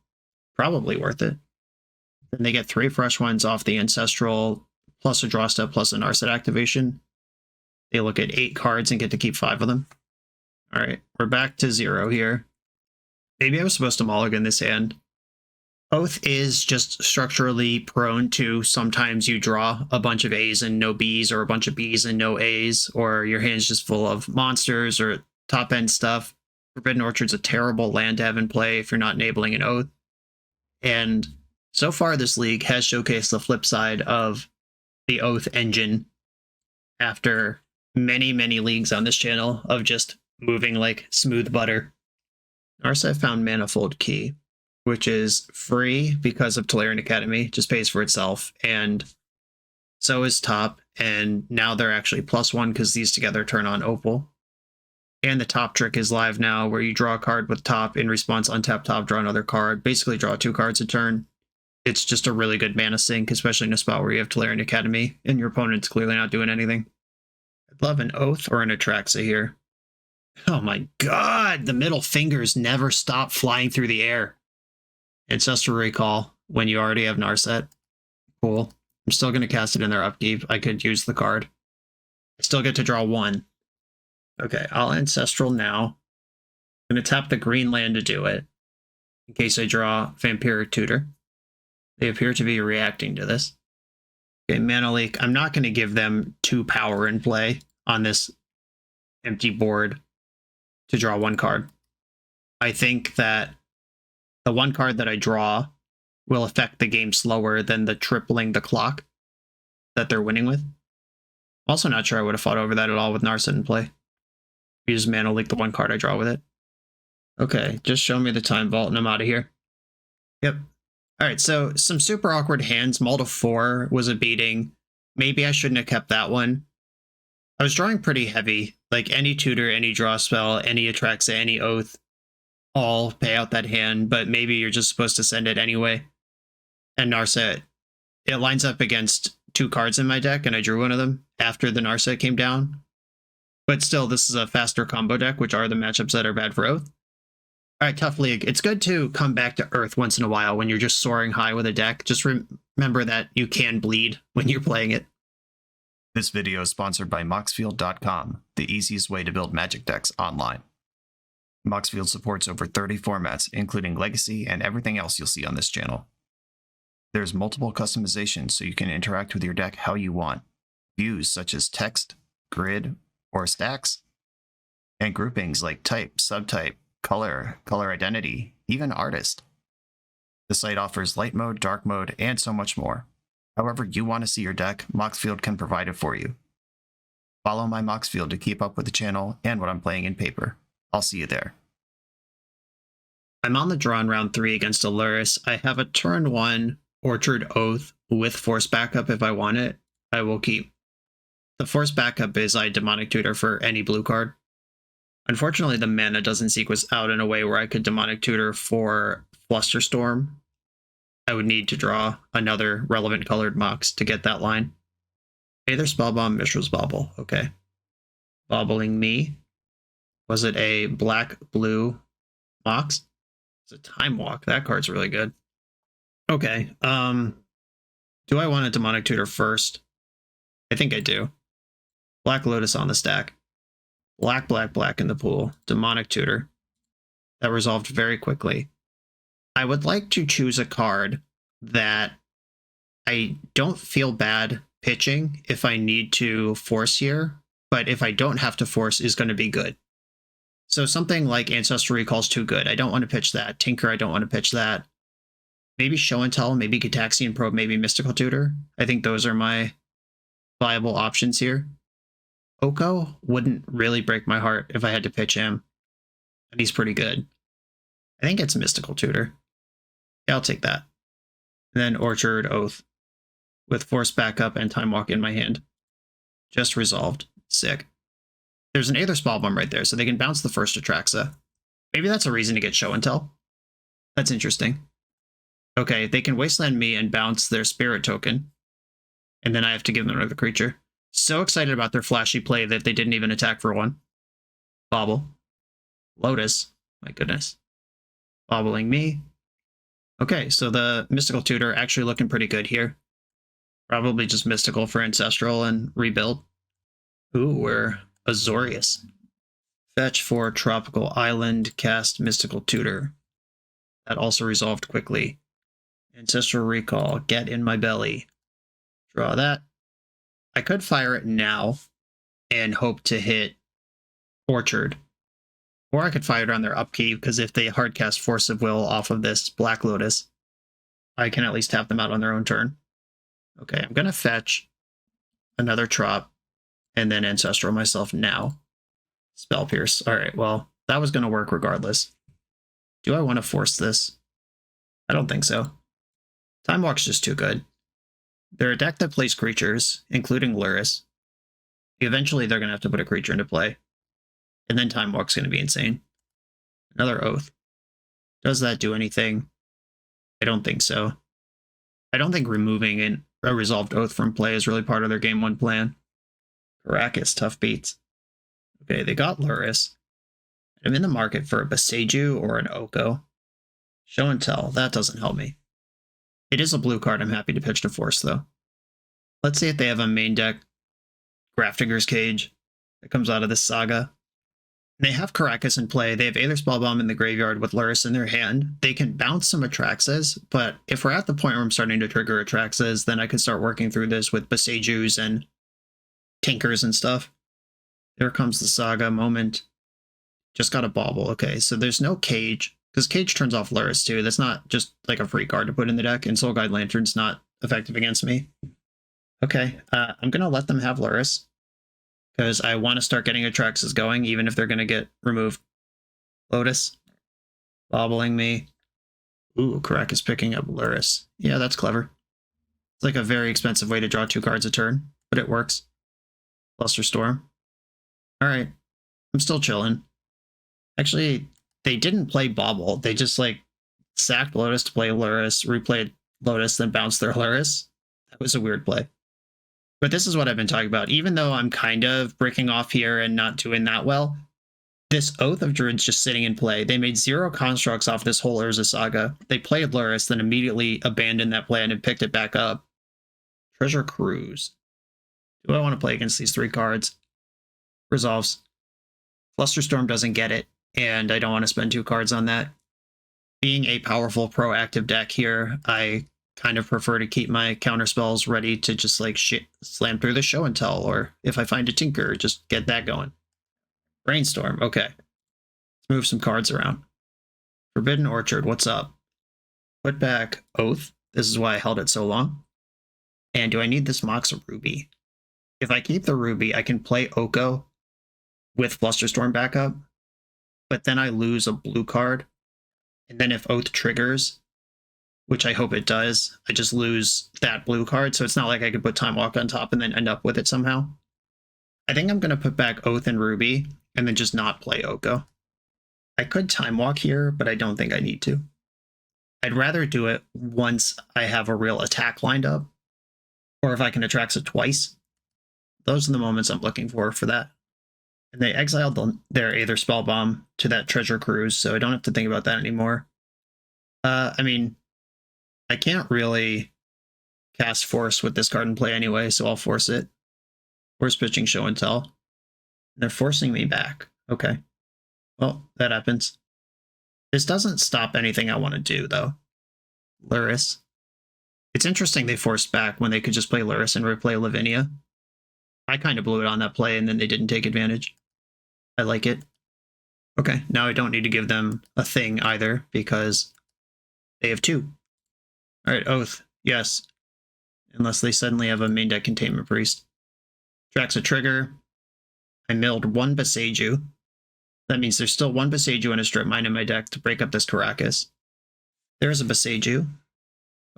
Probably worth it. Then they get 3 fresh ones off the Ancestral, plus a draw step, plus an Narset activation. They look at 8 cards and get to keep 5 of them. All right, we're back to 0 here. Maybe I was supposed to mulligan this hand. Oath is just structurally prone to sometimes you draw a bunch of A's and no B's, or a bunch of B's and no A's, or your hand's just full of monsters or top end stuff. Forbidden Orchard's a terrible land to have in play if you're not enabling an Oath. And so far this league has showcased the flip side of the Oath engine after many, many leagues on this channel of just moving like smooth butter. Narset found Manifold Key, which is free because of Tolarian Academy, just pays for itself, and so is Top, and now they're actually +1 because these together turn on Opal. And the Top trick is live now, where you draw a card with Top, in response untap Top, draw another card, basically draw 2 cards a turn. It's just a really good mana sink, especially in a spot where you have Tolarian Academy, and your opponent's clearly not doing anything. I'd love an Oath or an Atraxa here. Oh my god, the middle fingers never stop flying through the air. Ancestral Recall when you already have Narset. Cool. I'm still going to cast it in their upkeep. I could use the card. I still get to draw 1. Okay, I'll Ancestral now. I'm going to tap the green land to do it, in case I draw Vampiric Tutor. They appear to be reacting to this. Okay, Mana Leak. I'm not going to give them 2 power in play on this empty board to draw 1 card. I think that the 1 card that I draw will affect the game slower than the tripling the clock that they're winning with. Also not sure I would have fought over that at all with Narset in play. Use Mana Leak the 1 card I draw with it. Okay, just show me the Time Vault and I'm out of here. Yep. Alright, so some super awkward hands. Mull to 4 was a beating. Maybe I shouldn't have kept that one. I was drawing pretty heavy. Like any tutor, any draw spell, any Atraxa, any Oath, all pay out that hand, but maybe you're just supposed to send it anyway. And Narset, it lines up against 2 cards in my deck, and I drew one of them after the Narset came down. But still, this is a faster combo deck, which are the matchups that are bad for Oath. Alright, Tough League. It's good to come back to Earth once in a while when you're just soaring high with a deck. Just remember that you can bleed when you're playing it. This video is sponsored by Moxfield.com, the easiest way to build Magic decks online. Moxfield supports over 30 formats, including Legacy and everything else you'll see on this channel. There's multiple customizations so you can interact with your deck how you want. Views such as text, grid, or stacks. And groupings like type, subtype, color, color identity, even artist. The site offers light mode, dark mode, and so much more. However you want to see your deck, Moxfield can provide it for you. Follow my Moxfield to keep up with the channel and what I'm playing in paper. I'll see you there. I'm on the draw in round 3 against Aluris. I have a turn 1 Orchard Oath with Force Backup if I want it. I will keep. The Force Backup is I Demonic Tutor for any blue card. Unfortunately, the mana doesn't sequence out in a way where I could Demonic Tutor for Flusterstorm. I would need to draw another relevant colored Mox to get that line. Aether Spellbomb, Mishra's Bauble. Okay. Bobbling me. Was it a black-blue Mox? It's a Time Walk. That card's really good. Okay. Do I want a Demonic Tutor first? I think I do. Black Lotus on the stack. Black, black, black in the pool. Demonic Tutor. That resolved very quickly. I would like to choose a card that I don't feel bad pitching if I need to force here, but if I don't have to force is going to be good. So something like Ancestral Recall is too good. I don't want to pitch that. Tinker, I don't want to pitch that. Maybe Show and Tell, maybe Gitaxian Probe, maybe Mystical Tutor. I think those are my viable options here. Oko wouldn't really break my heart if I had to pitch him, and he's pretty good. I think it's Mystical Tutor. Yeah, I'll take that. And then Orchard Oath with Force Backup and Time Walk in my hand. Just resolved. Sick. There's an Aether Spellbomb right there, so they can bounce the first Atraxa. Maybe that's a reason to get Show and Tell. That's interesting. Okay, they can Wasteland me and bounce their Spirit token. And then I have to give them another creature. So excited about their flashy play that they didn't even attack for 1. Bobble. Lotus. My goodness. Bobbling me. Okay, so the Mystical Tutor actually looking pretty good here. Probably just Mystical for Ancestral and rebuild. Ooh, we're Azorius. Fetch for Tropical Island, cast Mystical Tutor. That also resolved quickly. Ancestral Recall, get in my belly. Draw that. I could fire it now and hope to hit Orchard. Or I could fire it on their upkeep, because if they hardcast Force of Will off of this Black Lotus, I can at least tap them out on their own turn. Okay, I'm going to fetch another Trop and then Ancestral myself now. Spell Pierce. All right, well, that was going to work regardless. Do I want to force this? I don't think so. Time Walk's just too good. They're a deck that plays creatures, including Luris. Eventually, they're going to have to put a creature into play. And then Time Walk's going to be insane. Another Oath. Does that do anything? I don't think so. I don't think removing a resolved Oath from play is really part of their game 1 plan. Caracas, tough beats. Okay, they got Luris. I'm in the market for a Boseiju or an Oko. Show and Tell, that doesn't help me. It is a blue card I'm happy to pitch to Force, though. Let's see if they have a main deck Grafdigger's Cage that comes out of this saga. They have Caracas in play. They have Aether Spellbomb in the graveyard with Luris in their hand. They can bounce some Atraxas, but if we're at the point where I'm starting to trigger Atraxas, then I could start working through this with Boseijus and Tinkers and stuff. There comes the saga moment. Just got a Bauble. Okay, so there's no Cage, because Cage turns off Luris too. That's not just like a free card to put in the deck, and Soul Guide Lantern's not effective against me. Okay, I'm going to let them have Luris, because I want to start getting Atraxas going, even if they're going to get removed. Lotus. Bobbling me. Ooh, Caracas picking up Luris. Yeah, that's clever. It's like a very expensive way to draw 2 cards a turn, but it works. Flusterstorm. Alright, I'm still chilling. Actually, they didn't play Bauble. They just, like, sacked Lotus to play Luris, replayed Lotus, then bounced their Luris. That was a weird play. But this is what I've been talking about. Even though I'm kind of breaking off here and not doing that well, this Oath of Druid's just sitting in play. They made 0 constructs off this whole Urza saga. They played Luris, then immediately abandoned that plan and picked it back up. Treasure Cruise. Do I want to play against these 3 cards? Resolves. Flusterstorm doesn't get it, and I don't want to spend 2 cards on that. Being a powerful proactive deck here, I kind of prefer to keep my counter spells ready to just like slam through the Show and Tell, or if I find a Tinker, just get that going. Brainstorm, okay. Let's move some cards around. Forbidden Orchard, what's up? Put back Oath. This is why I held it so long. And do I need this Mox Ruby? If I keep the Ruby, I can play Oko with Flusterstorm backup, but then I lose a blue card. And then if Oath triggers, which I hope it does, I just lose that blue card. So it's not like I could put Time Walk on top and then end up with it somehow. I think I'm going to put back Oath and Ruby and then just not play Oko. I could Time Walk here, but I don't think I need to. I'd rather do it once I have a real attack lined up, or if I can Atraxa twice. Those are the moments I'm looking for that. And they exiled their Aether Spellbomb to that Treasure Cruise, so I don't have to think about that anymore. I mean, I can't really cast Force with this card in play anyway, so I'll force it. Force pitching Show and Tell. And they're forcing me back. Okay. Well, that happens. This doesn't stop anything I want to do, though. Luris. It's interesting they forced back when they could just play Luris and replay Lavinia. I kind of blew it on that play, and then they didn't take advantage. I like it. Okay, now I don't need to give them a thing either, because they have 2. Alright, Oath. Yes. Unless they suddenly have a main deck Containment Priest. Tracks a trigger. I milled 1 Boseiju. That means there's still 1 Boseiju and a Strip Mine in my deck to break up this Caracas. There's a Boseiju.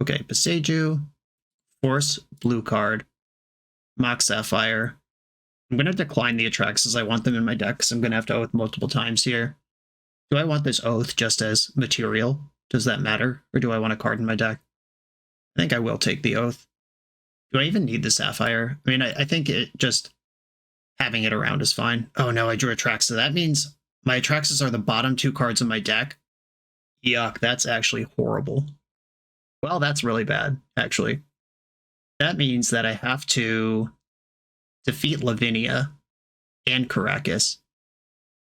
Okay, Boseiju. Force, blue card. Mox Sapphire. I'm going to decline the Atraxas. I want them in my deck, because I'm going to have to Oath multiple times here. Do I want this Oath just as material? Does that matter? Or do I want a card in my deck? I think I will take the Oath. Do I even need the Sapphire? I mean, I think it just having it around is fine. Oh no, I drew Atraxa. That means my Atraxas are the bottom 2 cards in my deck, Yuck, that's actually horrible. Well, that's really bad, actually. That means that I have to defeat Lavinia and Caracas.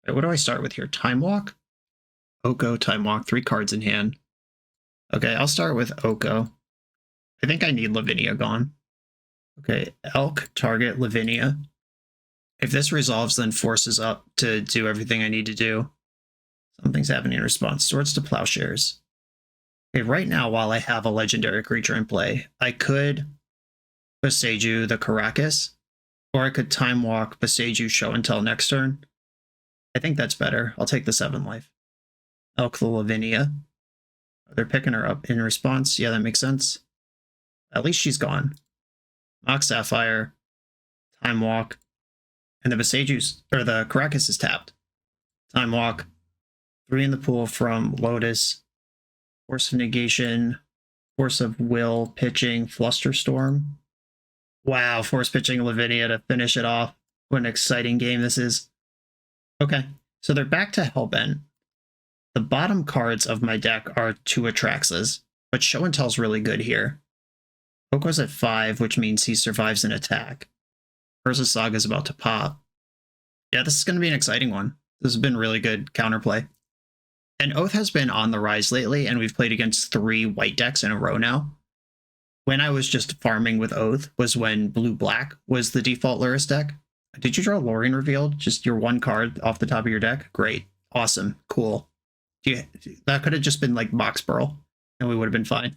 Right, what do I start with here? Time Walk? Oko, Time Walk, 3 cards in hand. Okay, I'll start with Oko. I think I need Lavinia gone. Okay, Elk, target Lavinia. If this resolves, then forces up to do everything I need to do. Something's happening in response. Swords to Plowshares. Okay, right now, while I have a legendary creature in play, I could Boseiju the Caracas, or I could Time Walk, Boseiju, Show and Tell next turn. I think that's better. I'll take the 7 life. Elk the Lavinia. They're picking her up in response. Yeah, that makes sense. At least she's gone. Mock Sapphire, Time Walk, and the Boseiju's, or the Caracas is tapped. Time Walk, 3 in the pool from Lotus, Force of Negation, Force of Will, pitching, Flusterstorm. Wow, force pitching Lavinia to finish it off. What an exciting game this is. Okay, so they're back to Hellbent. The bottom cards of my deck are 2 Atraxas, but Show and Tell's really good here. Oko's at 5, which means he survives an attack. Urza Saga's about to pop. Yeah, this is going to be an exciting one. This has been really good counterplay. And Oath has been on the rise lately, and we've played against 3 white decks in a row now. When I was just farming with Oath was when Blue-Black was the default Luris deck. Did you draw Lorien Revealed? Just your 1 card off the top of your deck? Great. Awesome. Cool. That could have just been like Mox Burl, and we would have been fine.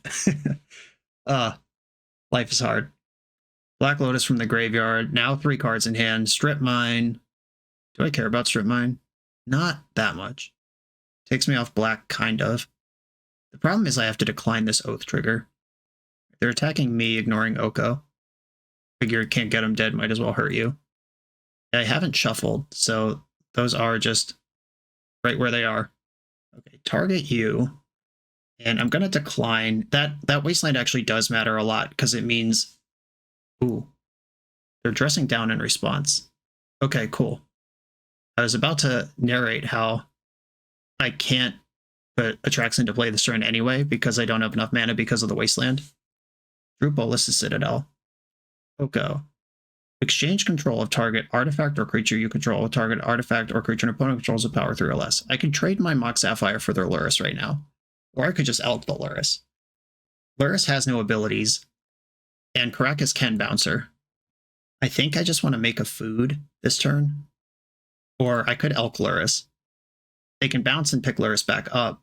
Life is hard. Black Lotus from the graveyard. Now 3 cards in hand. Strip Mine. Do I care about Strip Mine? Not that much. Takes me off black, kind of. The problem is I have to decline this Oath trigger. They're attacking me, ignoring Oko. Figure can't get them dead, might as well hurt you. I haven't shuffled, so those are just right where they are. Okay, target you. And I'm going to decline. That Wasteland actually does matter a lot, because it means... Ooh. They're dressing down in response. Okay, cool. I was about to narrate how I can't put Atraxa into play this turn anyway, because I don't have enough mana because of the Wasteland. Drew Bolas' Citadel. Oko. Exchange control of target artifact or creature you control with target artifact or creature an opponent controls with power 3 or less. I could trade my Mox Sapphire for their Luris right now. Or I could just Elk the Luris. Luris has no abilities, and Caracas can Bouncer. I think I just want to make a food this turn. Or I could Elk Luris. They can bounce and pick Luris back up.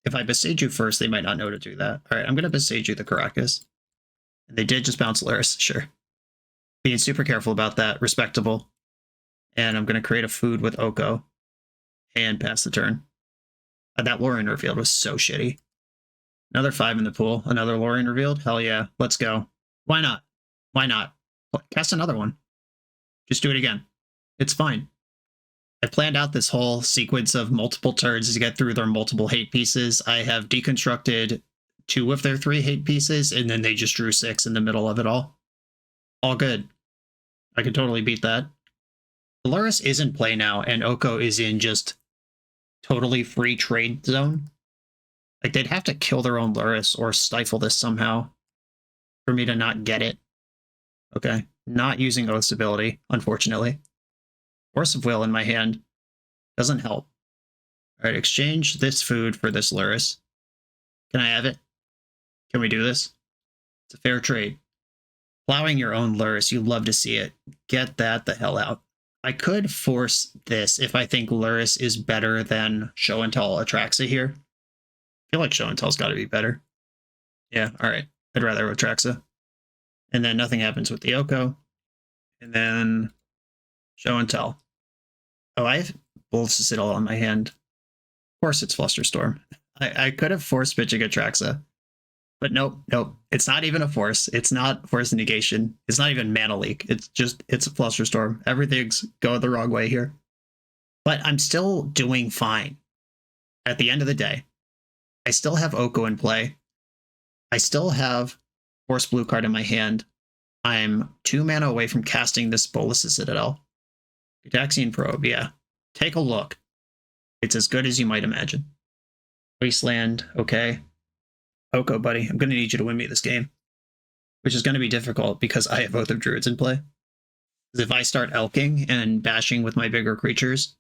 If I Boseiju first, they might not know to do that. Alright, I'm going to Boseiju the Caracas. And they did just bounce Luris, sure. Being super careful about that, respectable. And I'm going to create a food with Oko. And pass the turn. That Lorien Revealed was so shitty. Another 5 in the pool. Another Lorien Revealed? Hell yeah, let's go. Why not? Why not? Cast another one. Just do it again. It's fine. I planned out this whole sequence of multiple turns to get through their multiple hate pieces. I have deconstructed 2 of their 3 hate pieces, and then they just drew 6 in the middle of it all. All good. I can totally beat that. Luris is in play now, and Oko is in just totally free trade zone. Like, they'd have to kill their own Luris or stifle this somehow for me to not get it. Okay. Not using Oath's ability, unfortunately. Force of Will in my hand doesn't help. Alright, exchange this food for this Luris. Can I have it? Can we do this? It's a fair trade. Plowing your own Luris, you love to see it. Get that the hell out. I could force this if I think Luris is better than Show and Tell Atraxa here. I feel like Show and Tell's got to be better. Yeah, alright. I'd rather Atraxa. And then nothing happens with the Oko. And then Show and Tell. Oh, I have Bull's Citadel on my hand. Of course it's Flusterstorm. I could have force pitching Atraxa. But nope. It's not even a force. It's not force negation. It's not even mana leak. It's a Flusterstorm. Everything's going the wrong way here. But I'm still doing fine. At the end of the day, I still have Oko in play. I still have Force Blue card in my hand. I'm 2 mana away from casting this Bolas' Citadel. Gitaxian Probe, yeah. Take a look. It's as good as you might imagine. Wasteland, okay. Oko, buddy, I'm going to need you to win me this game, which is going to be difficult because I have Oath of Druids in play. If I start elking and bashing with my bigger creatures,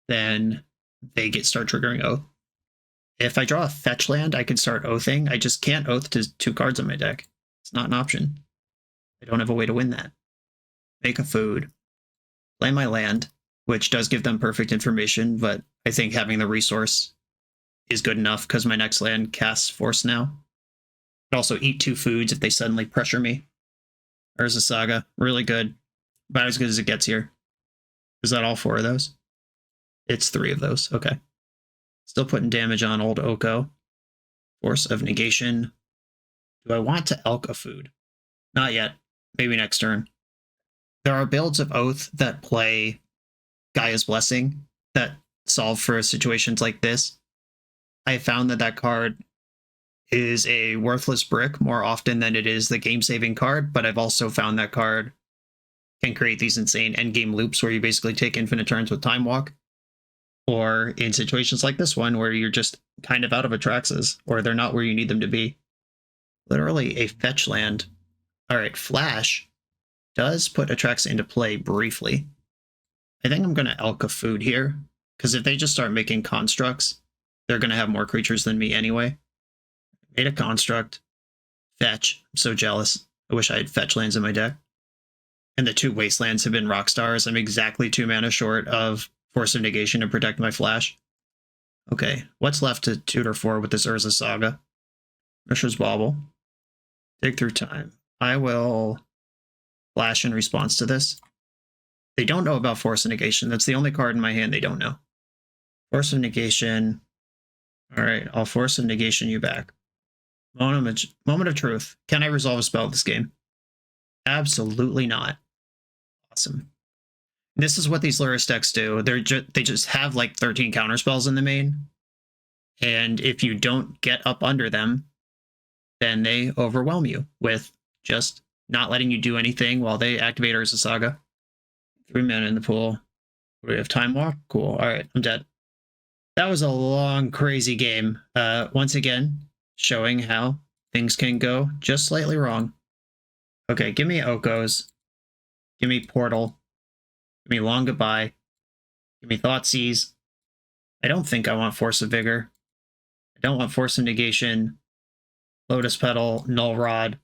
then they start triggering Oath. If I draw a fetch land, I can start oathing. I just can't oath to 2 cards on my deck. It's not an option. I don't have a way to win that. Make a food. Play my land, which does give them perfect information, but I think having the resource is good enough because my next land casts Force now. I also eat 2 foods if they suddenly pressure me. Urza Saga, really good. About as good as it gets here. Is that all 4 of those? It's 3 of those. Okay. Still putting damage on old Oko. Force of Negation. Do I want to elk a food? Not yet. Maybe next turn. There are builds of Oath that play Gaia's Blessing that solve for situations like this. I found that card is a worthless brick more often than it is the game-saving card, but I've also found that card can create these insane endgame loops where you basically take infinite turns with Time Walk, or in situations like this one where you're just kind of out of Atraxas, or they're not where you need them to be. Literally a fetch land. All right, Flash does put Atraxa into play briefly. I think I'm going to elk a food here, because if they just start making constructs, they're going to have more creatures than me anyway. Made a construct. Fetch. I'm so jealous. I wish I had fetch lands in my deck. And the 2 wastelands have been rock stars. I'm exactly 2 mana short of Force of Negation to protect my Flash. Okay, what's left to tutor for with this Urza Saga? Mishra's Bauble. Dig through time. I will Flash in response to this. They don't know about Force of Negation. That's the only card in my hand they don't know. Force of Negation. All right, I'll Force of Negation you back. Moment of truth. Can I resolve a spell this game? Absolutely not. Awesome. This is what these Luris decks do. They just have like 13 counterspells in the main. And if you don't get up under them, then they overwhelm you with just not letting you do anything while they activate Urza Saga. 3 mana in the pool. We have Time Walk? Cool. All right, I'm dead. That was a long, crazy game. Once again, showing how things can go just slightly wrong. Okay, give me Okos. Give me Portal. Give me Long Goodbye. Give me Thoughtseize. I don't think I want Force of Vigor. I don't want Force of Negation. Lotus Petal, Null Rod,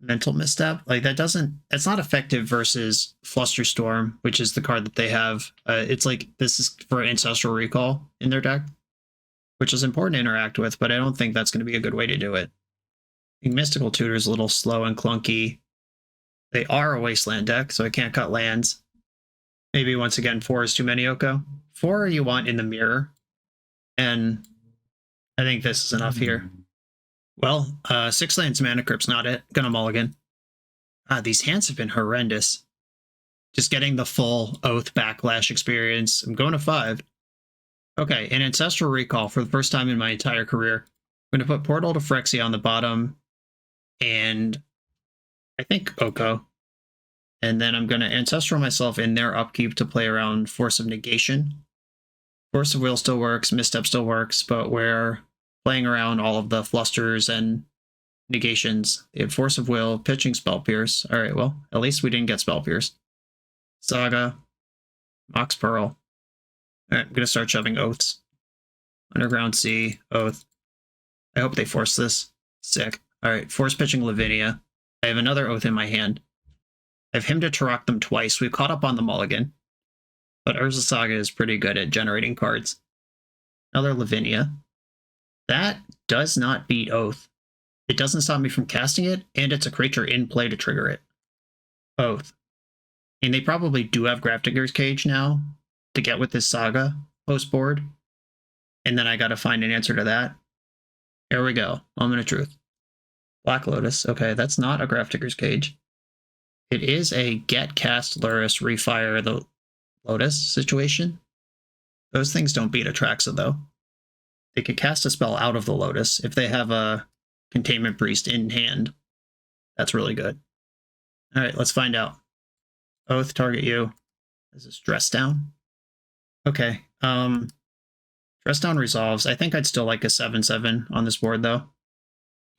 Mental Misstep. Like that's not effective versus Flusterstorm, which is the card that they have. It's like this is for Ancestral Recall in their deck, which is important to interact with, but I don't think that's going to be a good way to do it. I think Mystical Tutor is a little slow and clunky. They are a Wasteland deck, so I can't cut lands. Maybe once again, 4 is too many, Oko. 4 you want in the mirror, and I think this is enough here. Well, 6 lands Mana Crypt's not it. Gonna mulligan. These hands have been horrendous. Just getting the full Oath Backlash experience. I'm going to 5. Okay, an Ancestral Recall for the first time in my entire career. I'm going to put Portal to Phyrexia on the bottom, and I think Oko. And then I'm going to Ancestral myself in their upkeep to play around Force of Negation. Force of Will still works, Misstep still works, but we're playing around all of the flusters and negations. They have Force of Will, pitching Spell Pierce. All right, well, at least we didn't get Spell Pierce. Saga, Mox Pearl. All right, I'm going to start shoving Oaths. Underground Sea, Oath. I hope they force this. Sick. All right, Force pitching Lavinia. I have another Oath in my hand. I have him to Turok them twice. We've caught up on the mulligan. But Urza Saga is pretty good at generating cards. Another Lavinia. That does not beat Oath. It doesn't stop me from casting it, and it's a creature in play to trigger it. Oath. And they probably do have Grafdigger's Cage now to get with this Saga post-board. And then I gotta find an answer to that. Here we go. Moment of truth. Black Lotus. Okay, that's not a Grafdigger's Cage. It is a get, cast, Luris, refire the Lotus situation. Those things don't beat Atraxa, though. They could cast a spell out of the Lotus if they have a Containment Priest in hand. That's really good. All right, let's find out. Oath, target you. Is this Dress Down? Okay. Dress Dress down resolves. I think I'd still like a 7/7 on this board, though.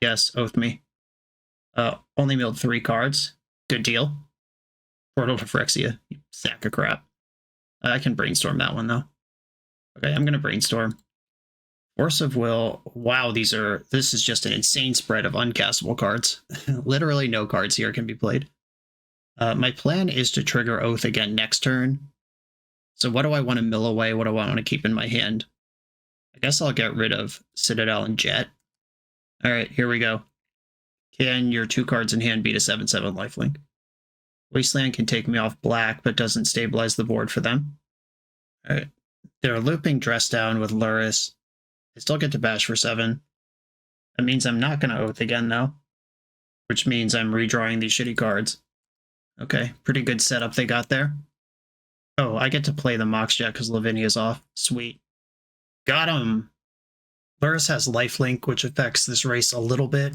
Yes, oath me. Only milled 3 cards. Good deal. Portal to Phyrexia, you sack of crap. I can brainstorm that one, though. Okay, I'm going to brainstorm. Force of Will. Wow, this is just an insane spread of uncastable cards. Literally no cards here can be played. My plan is to trigger Oath again next turn. So what do I want to mill away? What do I want to keep in my hand? I guess I'll get rid of Citadel and Jet. All right, here we go. Can your 2 cards in hand beat a 7/7 lifelink? Wasteland can take me off black, but doesn't stabilize the board for them. All right. They're looping Dress Down with Luris. I still get to bash for 7. That means I'm not going to Oath again, though. Which means I'm redrawing these shitty cards. Okay, pretty good setup they got there. Oh, I get to play the Mox Jet because Lavinia's off. Sweet. Got him! Luris has lifelink, which affects this race a little bit.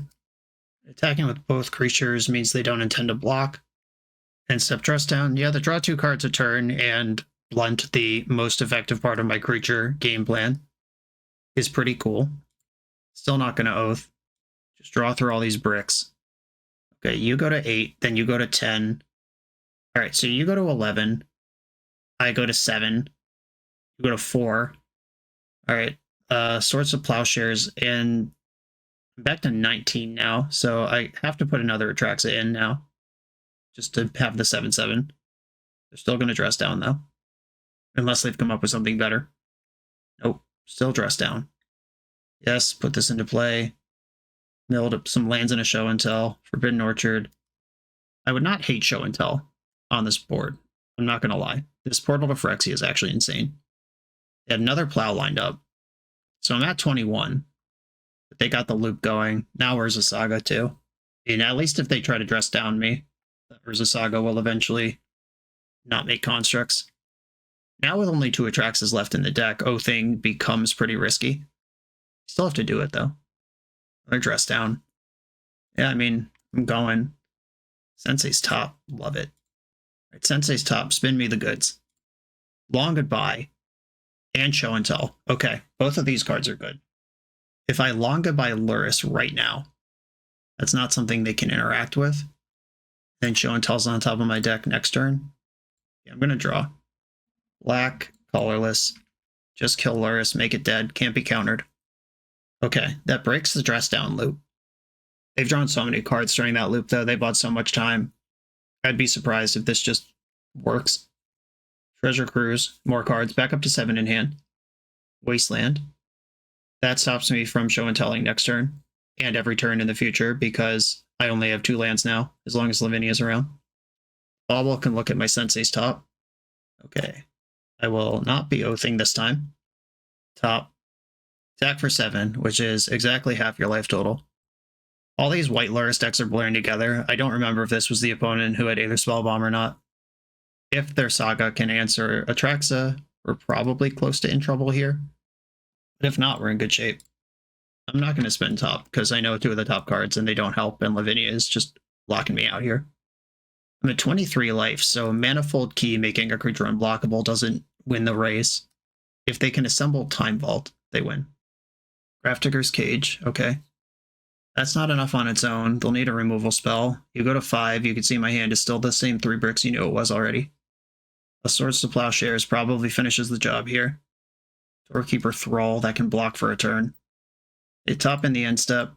Attacking with both creatures means they don't intend to block. And step Dress Down. Yeah, they draw 2 cards a turn and blunt the most effective part of my creature game plan. Is pretty cool. Still not going to Oath. Just draw through all these bricks. Okay, you go to 8, then you go to 10. All right, so you go to 11. I go to 7. You go to 4. All right, Swords of Plowshares, and I'm back to 19 now, so I have to put another Atraxa in now, just to have the 7/7. They're still going to Dress Down, though, unless they've come up with something better. Nope, still Dress Down. Yes, put this into play. Milled up some lands in a Show and Tell. Forbidden Orchard. I would not hate Show and Tell on this board. I'm not going to lie. This Portal to Phyrexia is actually insane. They have another Plow lined up. So I'm at 21. But they got the loop going. Now Urza Saga too. And at least if they try to Dress Down me, Urza Saga will eventually not make constructs. Now with only 2 Atraxas left in the deck, Oathing becomes pretty risky. Still have to do it though. Or Dress Down. Yeah, I mean, I'm going. Sensei's Top. Love it. All right, Sensei's Top. Spin me the goods. Long Goodbye. And Show and Tell. Okay, both of these cards are good. If I Long Goodbye Luris right now, that's not something they can interact with. Then Show and Tell's on top of my deck next turn. Yeah, I'm going to draw. Black, colorless. Just kill Luris, make it dead. Can't be countered. Okay, that breaks the Dress Down loop. They've drawn so many cards during that loop, though. They bought so much time. I'd be surprised if this just works. Treasure Cruise, more cards, back up to 7 in hand. Wasteland. That stops me from Show and Telling next turn, and every turn in the future, because I only have 2 lands now, as long as Lavinia's around. Bobble can look at my Sensei's Top. Okay. I will not be Oathing this time. Top. Attack for 7, which is exactly half your life total. All these white Luris decks are blurring together. I don't remember if this was the opponent who had either Spellbomb or not. If their Saga can answer Atraxa, we're probably close to in trouble here. But if not, we're in good shape. I'm not going to spend top, because I know 2 of the top cards and they don't help, and Lavinia is just locking me out here. I'm at 23 life, so Manifold Key making a creature unblockable doesn't win the race. If they can assemble Time Vault, they win. Grafdigger's Cage, okay. That's not enough on its own. They'll need a removal spell. You go to 5, you can see my hand is still the same 3 bricks you knew it was already. A Swords to Plowshares probably finishes the job here. Doorkeeper Thrall, that can block for a turn. They top in the end step.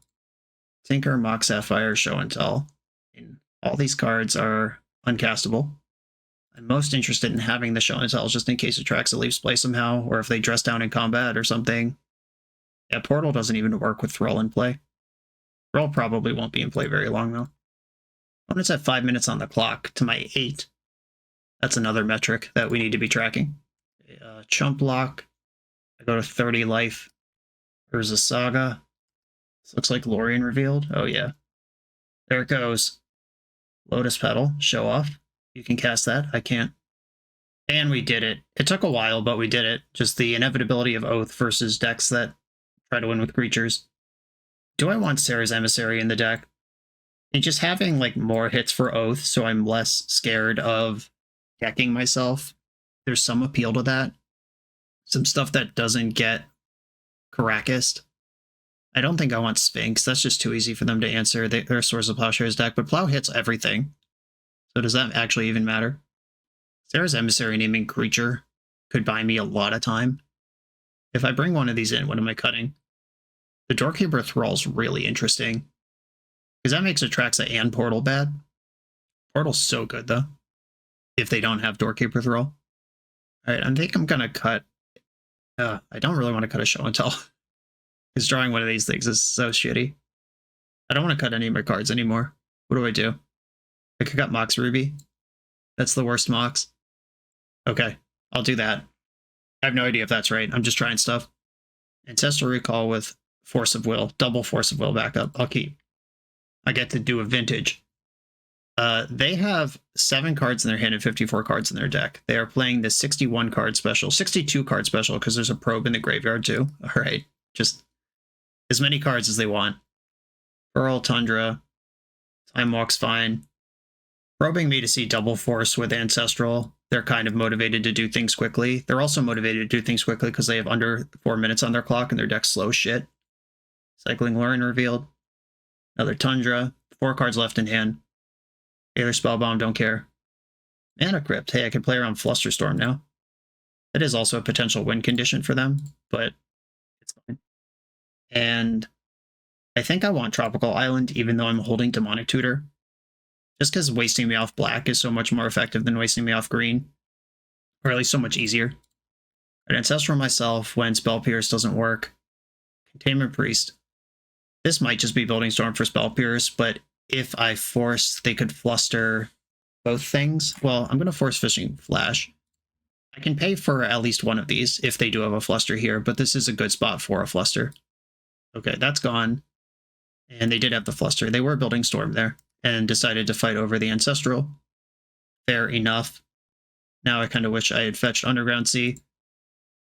Tinker, Mock Sapphire, Show and Tell. And all these cards are uncastable. I'm most interested in having the Show and Tell just in case Atraxa leaves play somehow, or if they Dress Down in combat or something. Yeah, Portal doesn't even work with Thrall in play. Thrall probably won't be in play very long, though. Opponent's at 5 minutes on the clock to my 8. That's another metric that we need to be tracking. Chump Block. I go to 30 life. There's a Saga. This looks like Lorien revealed. Oh, yeah. There it goes. Lotus Petal. Show off. You can cast that. I can't. And we did it. It took a while, but we did it. Just the inevitability of Oath versus decks that try to win with creatures. Do I want Sarah's Emissary in the deck? And just having like more hits for Oath, so I'm less scared of decking myself. There's some appeal to that. Some stuff that doesn't get Caracas. I don't think I want Sphinx. That's just too easy for them to answer. They're Swords of Plowshares deck, but Plow hits everything. So does that actually even matter? Sarah's Emissary naming creature could buy me a lot of time. If I bring one of these in, what am I cutting? The Doorkeeper Thrall's really interesting. Because that makes Atraxa and Portal bad. Portal's so good, though. If they don't have Doorkeeper Thrall. Alright, I think I'm going to cut... I don't really want to cut a Show and Tell. Because drawing one of these things is so shitty. I don't want to cut any of my cards anymore. What do? I could cut Mox Ruby. That's the worst Mox. Okay, I'll do that. I have no idea if that's right. I'm just trying stuff. Ancestral Recall with Force of Will. Double Force of Will backup. I'll keep. I get to do a vintage. They have 7 cards in their hand and 54 cards in their deck. They are playing the 61 card special. 62 card special because there's a probe in the graveyard too. All right, just as many cards as they want. Pearl, Tundra. Time Walk's fine. Probing me to see double force with Ancestral. They're kind of motivated to do things quickly. They're also motivated to do things quickly because they have under 4 minutes on their clock and their deck's slow shit. Cycling Lurin revealed. Another Tundra. 4 cards left in hand. Taylor Spellbound, don't care. Mana Crypt. Hey, I can play around Flusterstorm now. That is also a potential win condition for them, but it's fine. And I think I want Tropical Island, even though I'm holding Demonic Tutor. Just because wasting me off black is so much more effective than wasting me off green. Or at least so much easier. An Ancestral myself when Spell Pierce doesn't work. Containment Priest. This might just be Building Storm for Spell Pierce, but if I force, they could fluster both things. Well, I'm going to force Fishing Flash. I can pay for at least one of these if they do have a fluster here, but this is a good spot for a fluster. Okay, that's gone. And they did have the fluster. They were Building Storm there and decided to fight over the Ancestral. Fair enough. Now I kind of wish I had fetched Underground Sea.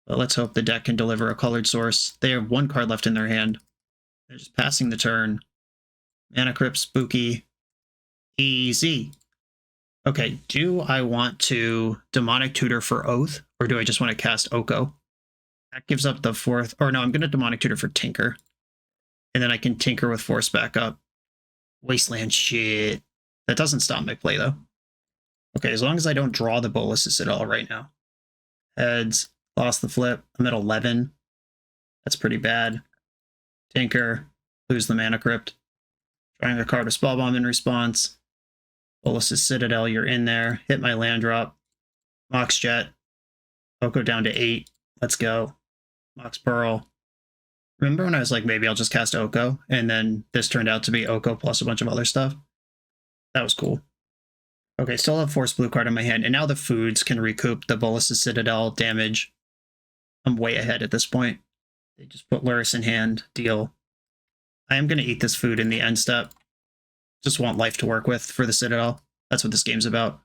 But let's hope the deck can deliver a colored source. They have 1 card left in their hand. They're just passing the turn. Mana Crypt, Spooky. Easy. Okay, do I want to Demonic Tutor for Oath, or do I just want to cast Oko? That gives up the 4th, or no, I'm going to Demonic Tutor for Tinker. And then I can Tinker with Force back up. Wasteland shit. That doesn't stop my play, though. Okay, as long as I don't draw the Boluses at all right now. Heads, lost the flip. I'm at 11. That's pretty bad. Tinker, lose the Mana Crypt. Drawing a card of Spellbomb in response. Boluses Citadel, you're in there. Hit my land drop. Mox Jet. Oko down to 8. Let's go. Mox Pearl. Remember when I was like, maybe I'll just cast Oko? And then this turned out to be Oko plus a bunch of other stuff. That was cool. Okay, still have Force Blue card in my hand. And now the foods can recoup the Boluses Citadel damage. I'm way ahead at this point. They just put Luris in hand. Deal. I am going to eat this food in the end step. Just want life to work with for the Citadel. That's what this game's about.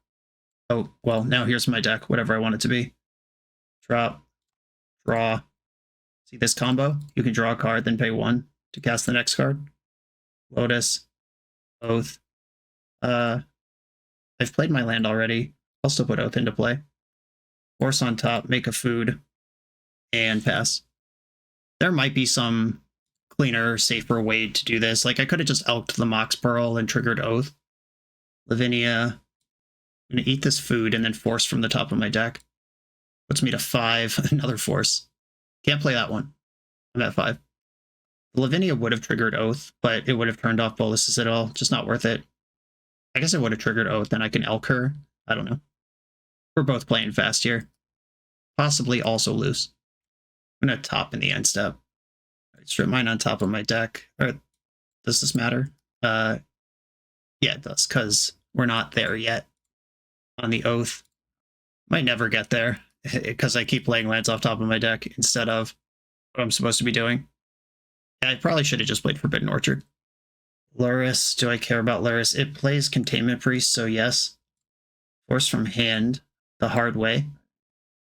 Oh, well, now here's my deck, whatever I want it to be. Drop. Draw. See this combo? You can draw a card, then pay 1 to cast the next card. Lotus. Oath. I've played my land already. I'll still put Oath into play. Force on top, make a food, and pass. There might be some cleaner, safer way to do this. Like, I could have just elked the Mox Pearl and triggered Oath. Lavinia. I'm going to eat this food and then Force from the top of my deck. Puts me to 5. Another Force. Can't play that one. I'm at 5. Lavinia would have triggered Oath, but it would have turned off Boluses at all. Just not worth it. I guess it would have triggered Oath, then I can elk her. I don't know. We're both playing fast here. Possibly also loose. I'm going to top in the end step. Strip mine on top of my deck. Or does this matter? Yeah, it does, because we're not there yet on the Oath. Might never get there, because I keep playing lands off top of my deck instead of what I'm supposed to be doing. Yeah, I probably should have just played Forbidden Orchard. Luris, do I care about Luris? It plays Containment Priest, so yes. Force from hand, the hard way.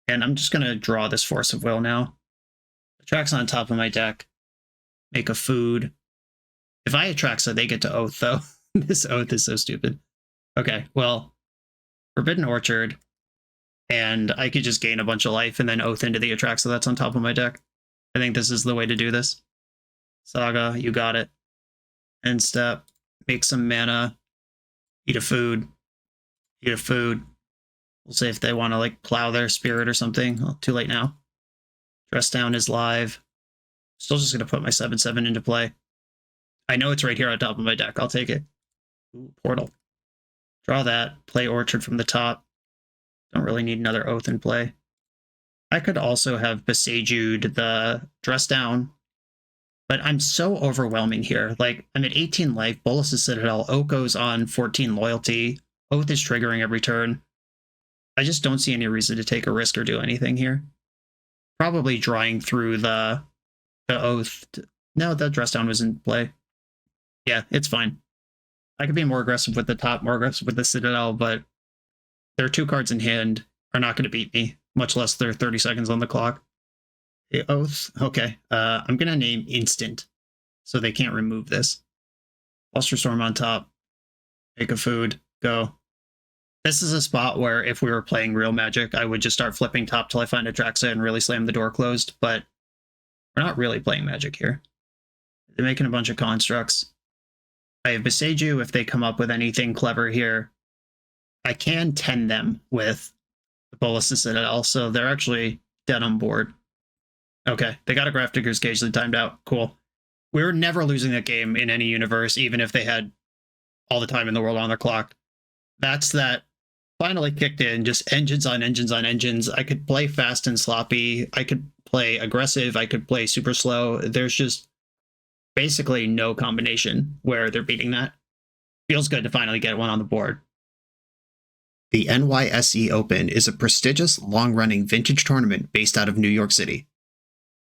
And I'm just going to draw this Force of Will now. Atraxa on top of my deck. Make a food. If I Atraxa, they get to Oath, though. This Oath is so stupid. Okay, well, Forbidden Orchard. And I could just gain a bunch of life and then Oath into the Atraxa that's on top of my deck. I think this is the way to do this. Saga, you got it. End step. Make some mana. Eat a food. Eat a food. We'll see if they want to like plow their spirit or something. Well, too late now. Dress down is live. Still just going to put my 7/7 into play. I know it's right here on top of my deck. I'll take it. Ooh, portal. Draw that. Play Orchard from the top. Don't really need another Oath in play. I could also have Besaju'd the Dress Down, but I'm so overwhelming here. Like, I'm at 18 life, Bolas' Citadel, Oko's on 14 loyalty, Oath is triggering every turn. I just don't see any reason to take a risk or do anything here. Probably drawing through the Oath. No, the Dress Down was in play. Yeah, it's fine. I could be more aggressive with the top, more aggressive with the Citadel, but their 2 cards in hand are not going to beat me, much less their 30 seconds on the clock. The Oath, okay. I'm going to name Instant, so they can't remove this. Flusterstorm on top. Make a food. Go. This is a spot where if we were playing real Magic, I would just start flipping top till I find Atraxa and really slam the door closed, but we're not really playing Magic here. They're making a bunch of constructs. I have Beseju if they come up with anything clever here. I can 10 them with the Bolas' Citadel, so they're actually dead on board. Okay, they got a Graph Digger's Cage that timed out. Cool. We were never losing that game in any universe, even if they had all the time in the world on their clock. That's that finally kicked in, just engines on engines on engines. I could play fast and sloppy. I could play aggressive. I could play super slow. There's just basically no combination where they're beating that. Feels good to finally get one on the board. The NYSE Open is a prestigious, long-running vintage tournament based out of New York City.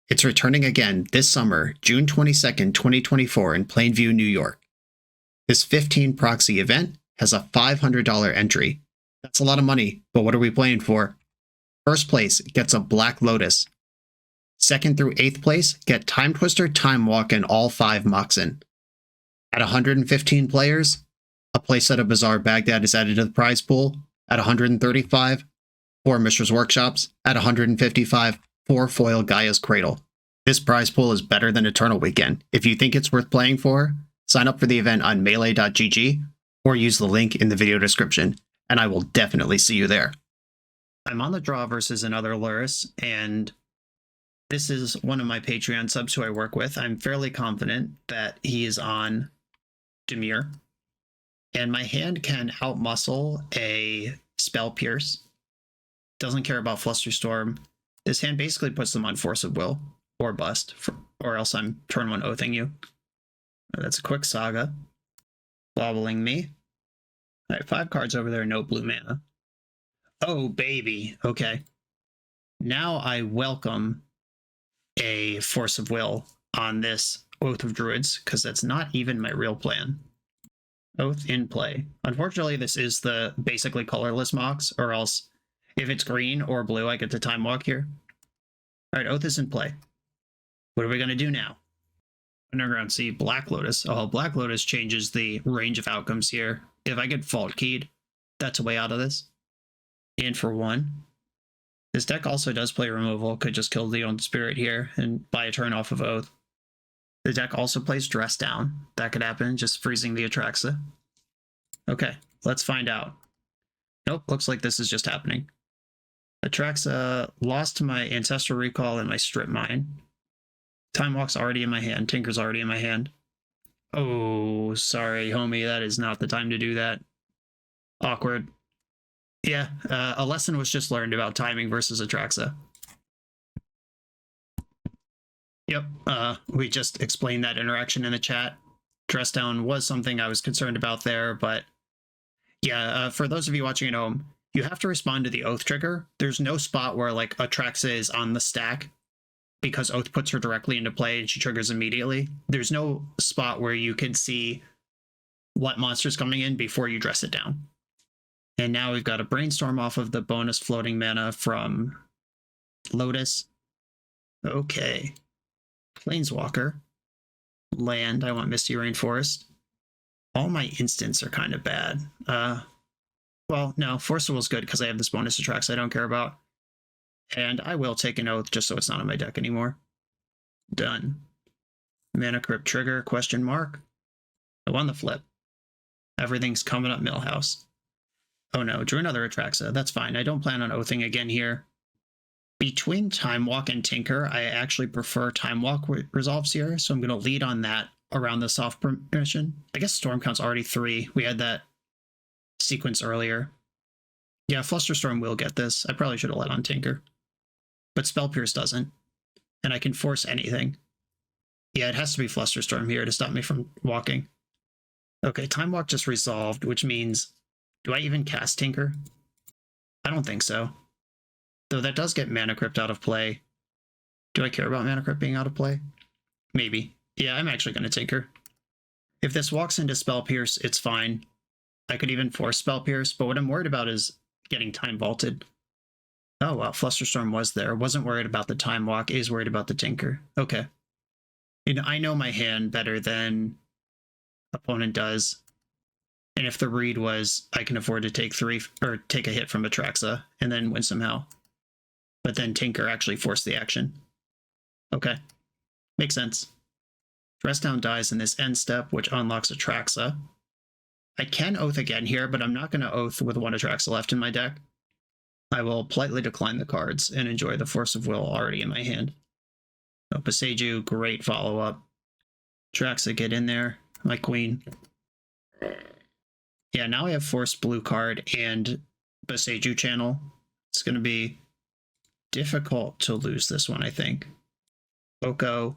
It's returning again this summer, June 22nd, 2024 in Plainview, New York. This 15 proxy event has a $500 entry. That's a lot of money, but what are we playing for? First place gets a Black Lotus. Second through 8th place get Time Twister, Time Walk, and all 5 Moxen. At 115 players, a playset of Bizarre Baghdad is added to the prize pool. At 135, 4 Mishra's Workshops. At 155, 4 foil Gaia's Cradle. This prize pool is better than Eternal Weekend. If you think it's worth playing for, sign up for the event on melee.gg or use the link in the video description, and I will definitely see you there. I'm on the draw versus another Luris, and this is one of my Patreon subs who I work with. I'm fairly confident that he is on Dimir, and my hand can outmuscle a Spell Pierce. Doesn't care about Flusterstorm. This hand basically puts them on Force of Will or Bust, or else I'm turn 1 oathing you. That's a quick Saga. Wobbling me. All right, 5 cards over there, no blue mana. Oh, baby. Okay. Now I welcome a Force of Will on this Oath of Druids, because that's not even my real plan. Oath in play. Unfortunately, this is the basically colorless Mox, or else if it's green or blue, I get to Time Walk here. All right, Oath is in play. What are we going to do now? Underground Sea, Black Lotus. Oh, Black Lotus changes the range of outcomes here. If I get Fault Keyed, that's a way out of this. In for 1. This deck also does play removal. Could just kill the own spirit here and buy a turn off of Oath. The deck also plays Dress Down. That could happen, just freezing the Atraxa. Okay, let's find out. Nope, looks like this is just happening. Atraxa lost to my Ancestral Recall and my Strip Mine. Time Walk's already in my hand. Tinker's already in my hand. Oh, sorry, homie. That is not the time to do that. Awkward. Yeah, a lesson was just learned about timing versus Atraxa. Yep, we just explained that interaction in the chat. Dress Down was something I was concerned about there, but yeah, for those of you watching at home, you have to respond to the Oath trigger. There's no spot where like Atraxa is on the stack because Oath puts her directly into play and she triggers immediately. There's no spot where you can see what monster's coming in before you dress it down. And now we've got a Brainstorm off of the bonus floating mana from Lotus. Okay. Planeswalker. Land. I want Misty Rainforest. All my instants are kind of bad. Well, no, Force of Will's good because I have this bonus Atraxa I don't care about. And I will take an Oath just so it's not on my deck anymore. Done. Mana Crypt trigger, question mark. Oh, on the flip. Everything's coming up Millhouse. Oh no, drew another Atraxa. That's fine. I don't plan on oathing again here. Between Time Walk and Tinker, I actually prefer Time Walk resolves here, so I'm going to lead on that around the soft permission. I guess Storm Count's already 3. We had that sequence earlier. Yeah, Flusterstorm will get this. I probably should have led on Tinker. But Spell Pierce doesn't. And I can force anything. Yeah, it has to be Flusterstorm here to stop me from walking. Okay, Time Walk just resolved, which means... Do I even cast Tinker? I don't think so. Though that does get Mana Crypt out of play. Do I care about Mana Crypt being out of play? Maybe. Yeah, I'm actually going to Tinker. If this walks into Spell Pierce, it's fine. I could even force Spell Pierce, but what I'm worried about is getting Time Vaulted. Oh, wow, Flusterstorm was there. Wasn't worried about the Time Walk, is worried about the Tinker. Okay. And I know my hand better than opponent does. And if the read was, I can afford to take take a hit from Atraxa and then win somehow. But then Tinker actually forced the action. Okay. Makes sense. Dress Down dies in this end step, which unlocks Atraxa. I can oath again here, but I'm not going to oath with 1 Atraxa left in my deck. I will politely decline the cards and enjoy the Force of Will already in my hand. So Boseiju, great follow-up. Atraxa, get in there, my queen. Yeah, now I have Forced Blue card and Boseiju channel. It's going to be difficult to lose this one, I think. Oko.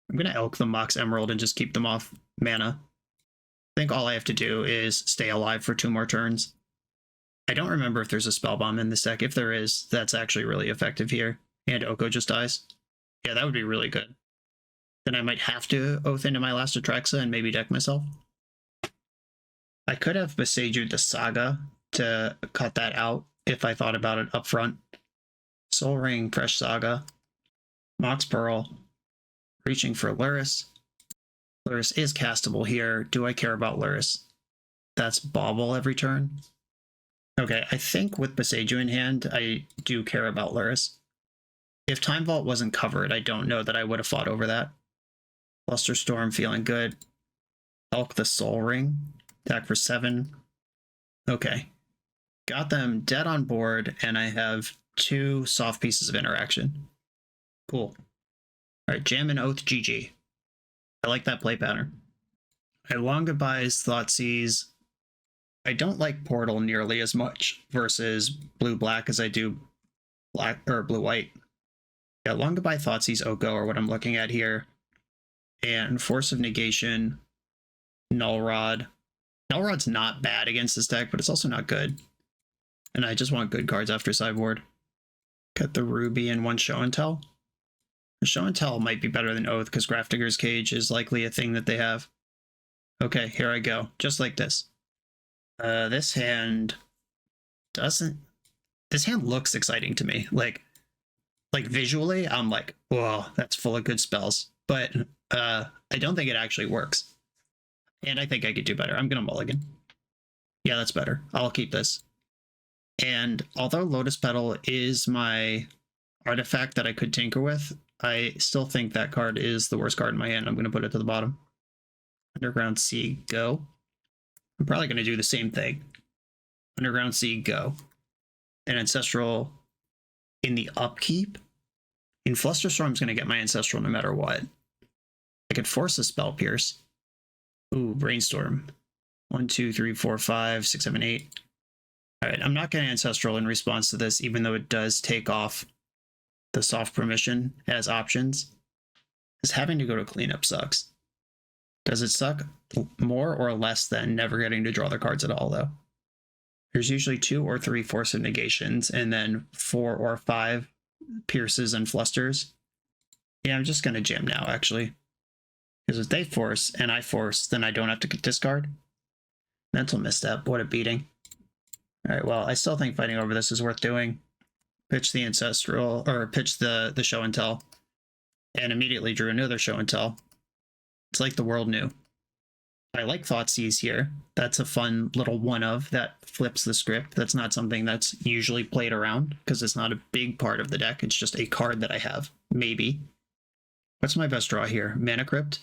I'm going to Elk the Mox Emerald and just keep them off mana. I think all I have to do is stay alive for 2 more turns. I don't remember if there's a Spell Bomb in this deck. If there is, that's actually really effective here. And Oko just dies. Yeah, that would be really good. Then I might have to oath into my last Atraxa and maybe deck myself. I could have Boseiju the Saga to cut that out if I thought about it up front. Soul Ring, Fresh Saga, Mox Pearl, reaching for Luris. Luris is castable here. Do I care about Luris? That's Bauble every turn. Okay, I think with Boseiju in hand, I do care about Luris. If Time Vault wasn't covered, I don't know that I would have fought over that. Flusterstorm feeling good. Elk the Soul Ring. Attack for 7. Okay. Got them dead on board, and I have 2 soft pieces of interaction. Cool. Alright, Jam and Oath GG. I like that play pattern. I long goodbyes, Thoughtseize. I don't like Portal nearly as much versus Blue-Black as I do Black or Blue-White. Yeah, long goodbye, Thoughtseize, Oko are what I'm looking at here. And Force of Negation, Null Rod. Null Rod's not bad against this deck, but it's also not good. And I just want good cards after sideboard. Cut the Ruby and 1 Show and Tell. The Show and Tell might be better than Oath because Grafdigger's Cage is likely a thing that they have. Okay, here I go. Just like this. This hand doesn't... This hand looks exciting to me. Like visually, I'm like, whoa, that's full of good spells. But I don't think it actually works. And I think I could do better. I'm going to mulligan. Yeah, that's better. I'll keep this. And although Lotus Petal is my artifact that I could tinker with, I still think that card is the worst card in my hand. I'm going to put it to the bottom. Underground Sea, go. I'm probably going to do the same thing. Underground Sea, go. And Ancestral in the upkeep. In Flusterstorm's going to get my Ancestral no matter what. I could force a Spell Pierce. Ooh, Brainstorm. 1, 2, 3, 4, 5, 6, 7, 8. Alright, I'm not getting Ancestral in response to this, even though it does take off the soft permission as options. Because having to go to cleanup sucks. Does it suck more or less than never getting to draw the cards at all, though? There's usually 2 or 3 Force of Negations, and then 4 or 5 Pierces and Flusters. Yeah, I'm just going to jam now, actually. Because if they force and I force, then I don't have to discard. Mental misstep. What a beating. Alright, well, I still think fighting over this is worth doing. Pitch the Ancestral, or pitch the Show and Tell. And immediately drew another Show and Tell. It's like the world knew. I like Thoughtseize here. That's a fun little one-of that flips the script. That's not something that's usually played around, because it's not a big part of the deck. It's just a card that I have. Maybe. What's my best draw here? Mana Crypt?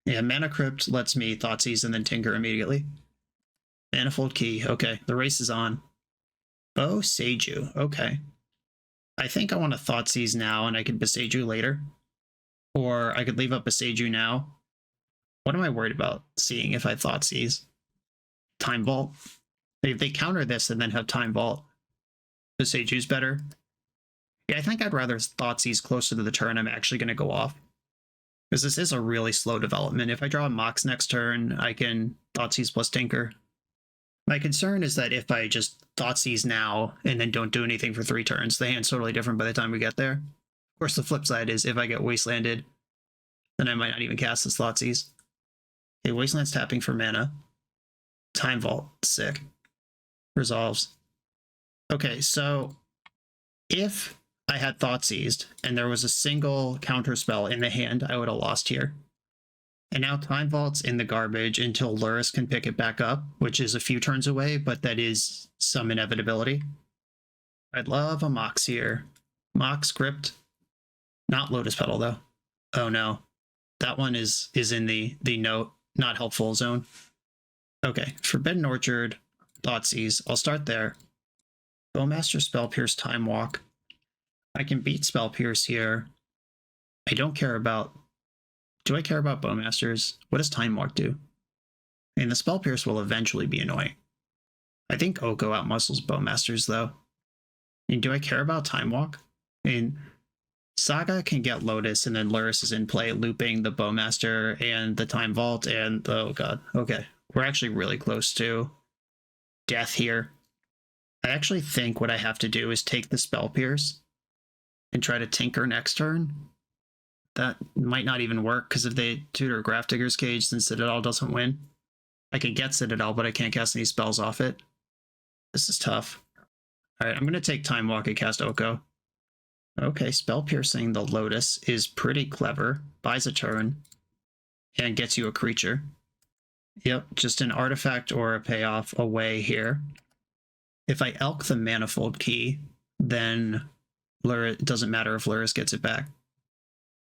Yeah, Mana Crypt lets me Thoughtseize and then Tinker immediately. Manifold Key. Okay, the race is on. Bo Seiju. Okay. I think I want to Thoughtseize now and I could Boseiju later. Or I could leave up Boseiju now. What am I worried about seeing if I Thoughtseize? Time Vault. If they counter this and then have Time Vault, Boseiju's better. Yeah, I think I'd rather Thoughtseize closer to the turn I'm actually going to go off. Because this is a really slow development. If I draw a Mox next turn, I can Thoughtseize plus Tinker. My concern is that if I just Thoughtseize now and then don't do anything for 3 turns, the hand's totally different by the time we get there. Of course, the flip side is if I get Wastelanded, then I might not even cast this Thoughtseize. Okay, Wasteland's tapping for mana. Time Vault, sick. Resolves. Okay, so if I had Thoughtseized and there was a single counter spell in the hand, I would have lost here. And now Time Vault's in the garbage until Lurrus can pick it back up, which is a few turns away, but that is some inevitability. I'd love a Mox here. Mox Crypt. Not Lotus Petal, though. Oh no. That one is in the note, not helpful zone. Okay, Forbidden Orchard, Thoughtseize. I'll start there. Bowmaster, Spell Pierce, Time Walk. I can beat Spell Pierce here. I don't care about... Do I care about Bowmasters? What does Time Walk do? I mean, the Spell Pierce will eventually be annoying. I think Oko outmuscles Bowmasters, though. I mean, do I care about Time Walk? I mean, Saga can get Lotus, and then Lurrus is in play, looping the Bowmaster and the Time Vault, and... Oh god, okay. We're actually really close to death here. I actually think what I have to do is take the Spell Pierce and try to Tinker next turn. That might not even work, because if they tutor Grafdigger's Cage, then Citadel doesn't win. I can get Citadel, but I can't cast any spells off it. This is tough. Alright, I'm going to take Time Walk and cast Oko. Okay, Spell Piercing the Lotus is pretty clever. Buys a turn and gets you a creature. Yep, just an artifact or a payoff away here. If I Elk the Manifold Key, then it doesn't matter if Lurrus gets it back.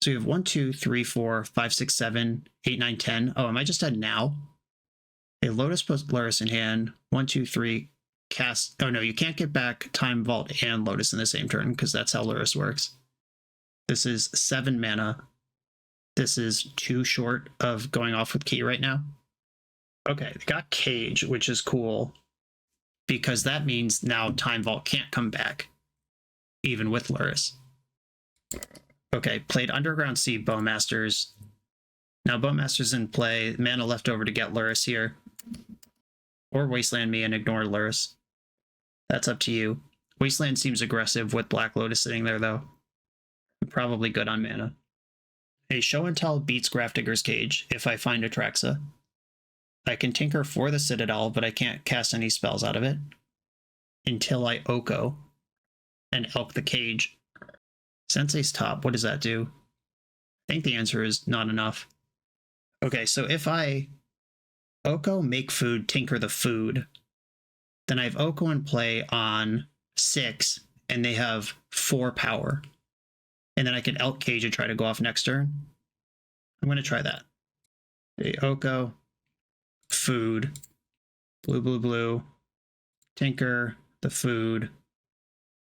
So we have 1, 2, 3, 4, 5, 6, 7, 8, 9, 10. Oh, am I just at now? A Lotus puts Lurrus in hand. 1, 2, 3, cast. Oh no, you can't get back Time Vault and Lotus in the same turn, because that's how Lurrus works. This is 7 mana. This is too short of going off with Key right now. Okay, they got Cage, which is cool, because that means now Time Vault can't come back, even with Lurrus. Okay, played Underground Sea Bowmasters. Now Bowmaster's in play, mana left over to get Lurrus here. Or Wasteland me and ignore Lurrus. That's up to you. Wasteland seems aggressive with Black Lotus sitting there, though. Probably good on mana. A Show and Tell beats Grafdigger's Cage if I find Atraxa. I can Tinker for the Citadel, but I can't cast any spells out of it until I Oko and Elk the Cage. Sensei's Top, what does that do? I think the answer is not enough. Okay, so if I Oko, make food, Tinker the food, then I have Oko in play on 6, and they have 4 power. And then I can Elk Cage and try to go off next turn. I'm going to try that. Okay, Oko, food, blue, blue, blue, Tinker the food,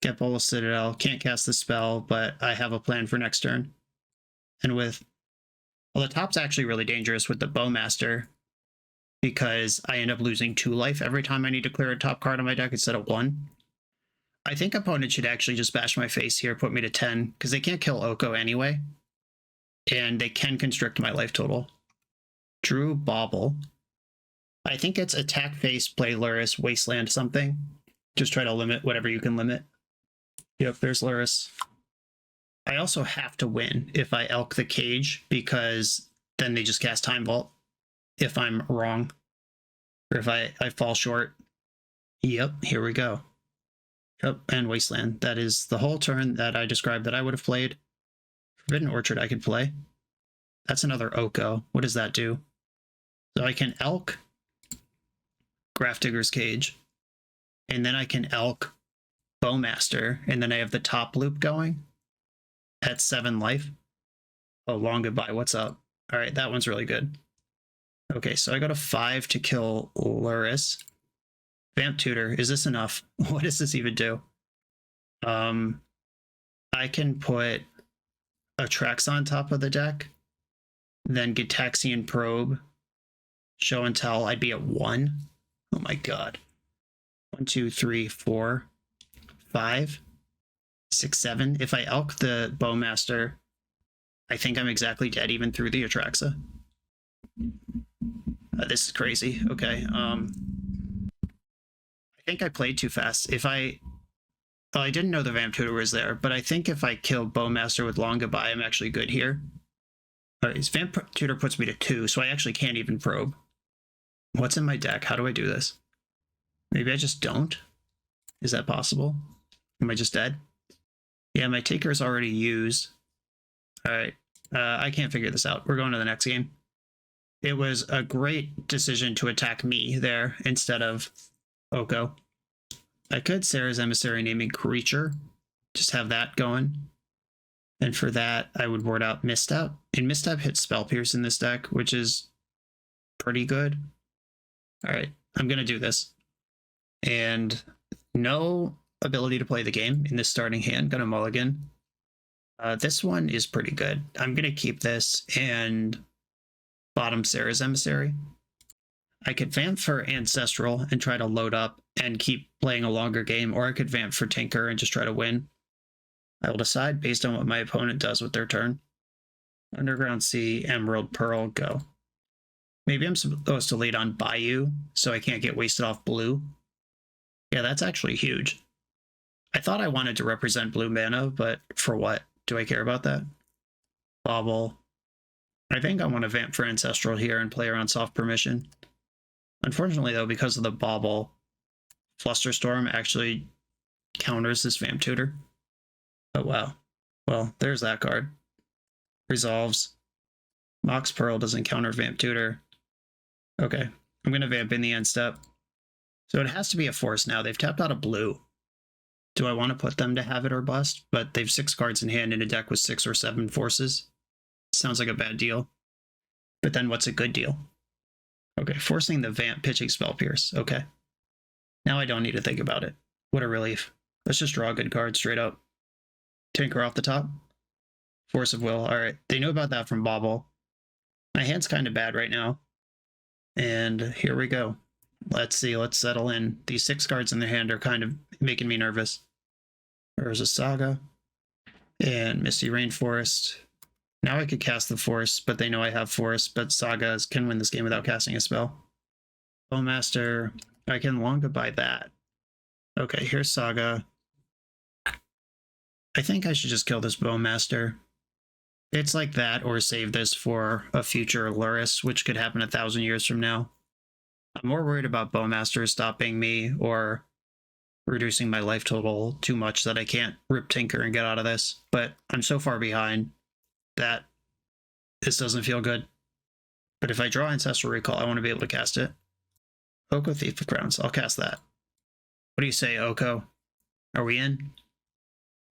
get Bola Citadel, can't cast the spell, but I have a plan for next turn. And with, well, the top's actually really dangerous with the Bowmaster, because I end up losing 2 life every time I need to clear a top card on my deck instead of 1. I think opponents should actually just bash my face here, put me to 10, because they can't kill Oko anyway, and they can constrict my life total. Drew Bauble. I think it's attack face, play Lurrus, Wasteland something. Just try to limit whatever you can limit. Yep, there's Lurrus. I also have to win if I Elk the Cage, because then they just cast Time Vault if I'm wrong. Or if I fall short. Yep, here we go. Yep, and Wasteland. That is the whole turn that I described that I would have played. Forbidden Orchard I could play. That's another Oko. What does that do? So I can Elk Grafdigger's Cage, and then I can Elk Bowmaster, and then I have the top loop going at 7 life. Oh, long goodbye. What's up? All right, that one's really good. Okay, so I got a 5 to kill Luris. Vamp Tutor. Is this enough? What does this even do? I can put Atraxa on top of the deck, then Gitaxian Probe, Show and Tell. I'd be at 1. Oh my god. 1, 2, 3, 4, 5, 6, 7. If I elk the Bowmaster, I think I'm exactly dead even through the Atraxa. This is crazy. Okay. I think I played too fast. I didn't know the Vamp Tutor was there, but I think if I kill Bowmaster with Long Goodbye, I'm actually good here. All right, his Vamp Tutor puts me to 2, so I actually can't even probe. What's in my deck? How do I do this? Maybe I just don't? Is that possible? Am I just dead? Yeah, my Taker is already used. All right, I can't figure this out. We're going to the next game. It was a great decision to attack me there instead of Oko. I could Sarah's Emissary naming Creature, just have that going. And for that, I would ward out Misstep. And Misstep hits Spell Pierce in this deck, which is pretty good. All right, I'm going to do this. And no ability to play the game in this starting hand. Gonna mulligan. This one is pretty good. I'm going to keep this and bottom Sarah's Emissary. I could vamp for Ancestral and try to load up and keep playing a longer game, or I could vamp for Tinker and just try to win. I will decide based on what my opponent does with their turn. Underground Sea, Emerald, Pearl, go. Maybe I'm supposed to lead on Bayou, so I can't get wasted off blue. Yeah, that's actually huge. I thought I wanted to represent blue mana, but for what? Do I care about that? Bobble. I think I want to vamp for Ancestral here and play around soft permission. Unfortunately, though, because of the Bobble, Flusterstorm actually counters this Vamp Tutor. Oh, wow. Well, there's that card. Resolves. Mox Pearl doesn't counter Vamp Tutor. Okay, I'm going to vamp in the end step. So it has to be a force now. They've tapped out a blue. Do I want to put them to have it or bust? But they've 6 cards in hand in a deck with 6 or 7 forces. Sounds like a bad deal. But then what's a good deal? Okay, forcing the vamp, pitching Spell Pierce. Okay. Now I don't need to think about it. What a relief. Let's just draw a good card straight up. Tinker off the top. Force of Will. All right, they knew about that from Bobble. My hand's kind of bad right now. And here we go. Let's see, let's settle in. These 6 cards in the hand are kind of making me nervous. There's a Saga. And Misty Rainforest. Now I could cast the Force, but they know I have Force, but Saga can win this game without casting a spell. Bowmaster, I can Long Goodbye that. Okay, here's Saga. I think I should just kill this Bowmaster. It's like that, or save this for a future Luris, which could happen 1,000 years from now. I'm more worried about Bowmaster stopping me or reducing my life total too much that I can't rip Tinker and get out of this, but I'm so far behind that this doesn't feel good. But if I draw Ancestral Recall, I want to be able to cast it. Oko Thief of Crowns, I'll cast that. What do you say, Oko? Are we in?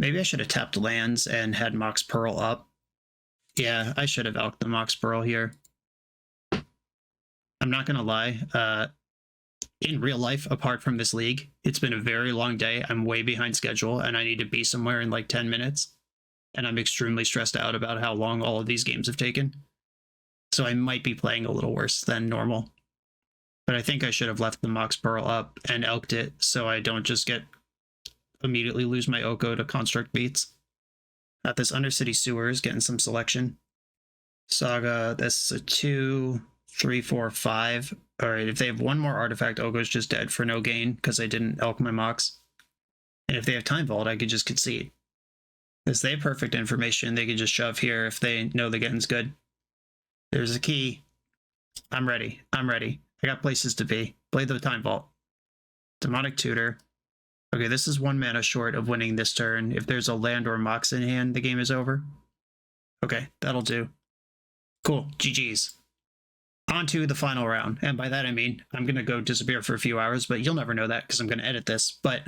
Maybe I should have tapped lands and had Mox Pearl up. Yeah, I should have elked the Mox Pearl here. I'm not going to lie. In real life, apart from this league, it's been a very long day. I'm way behind schedule, and I need to be somewhere in like 10 minutes. And I'm extremely stressed out about how long all of these games have taken. So I might be playing a little worse than normal. But I think I should have left the Mox Pearl up and elked it so I don't just immediately lose my Oko to Construct Beats. Got this Undercity Sewers, getting some selection. Saga, this is a 2, 3, 4, 5. Alright, if they have one more artifact, Oko's just dead for no gain because I didn't elk my Mox. And if they have Time Vault, I could just concede. Because they have perfect information, they can just shove here if they know the getting's good. There's a key. I'm ready. I'm ready. I got places to be. Play the Time Vault. Demonic Tutor. Okay, this is 1 mana short of winning this turn. If there's a land or Mox in hand, the game is over. Okay, that'll do. Cool. GG's. On to the final round. And by that I mean, I'm going to go disappear for a few hours, but you'll never know that because I'm going to edit this. But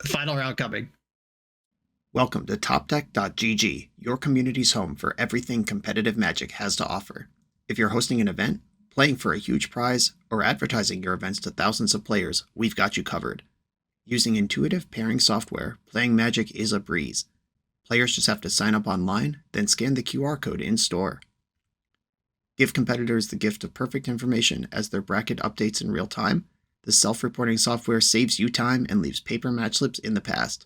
final round coming. Welcome to TopDeck.gg, your community's home for everything competitive Magic has to offer. If you're hosting an event, playing for a huge prize, or advertising your events to thousands of players, we've got you covered. Using intuitive pairing software, playing Magic is a breeze. Players just have to sign up online, then scan the QR code in-store. Give competitors the gift of perfect information as their bracket updates in real time. The self-reporting software saves you time and leaves paper match slips in the past.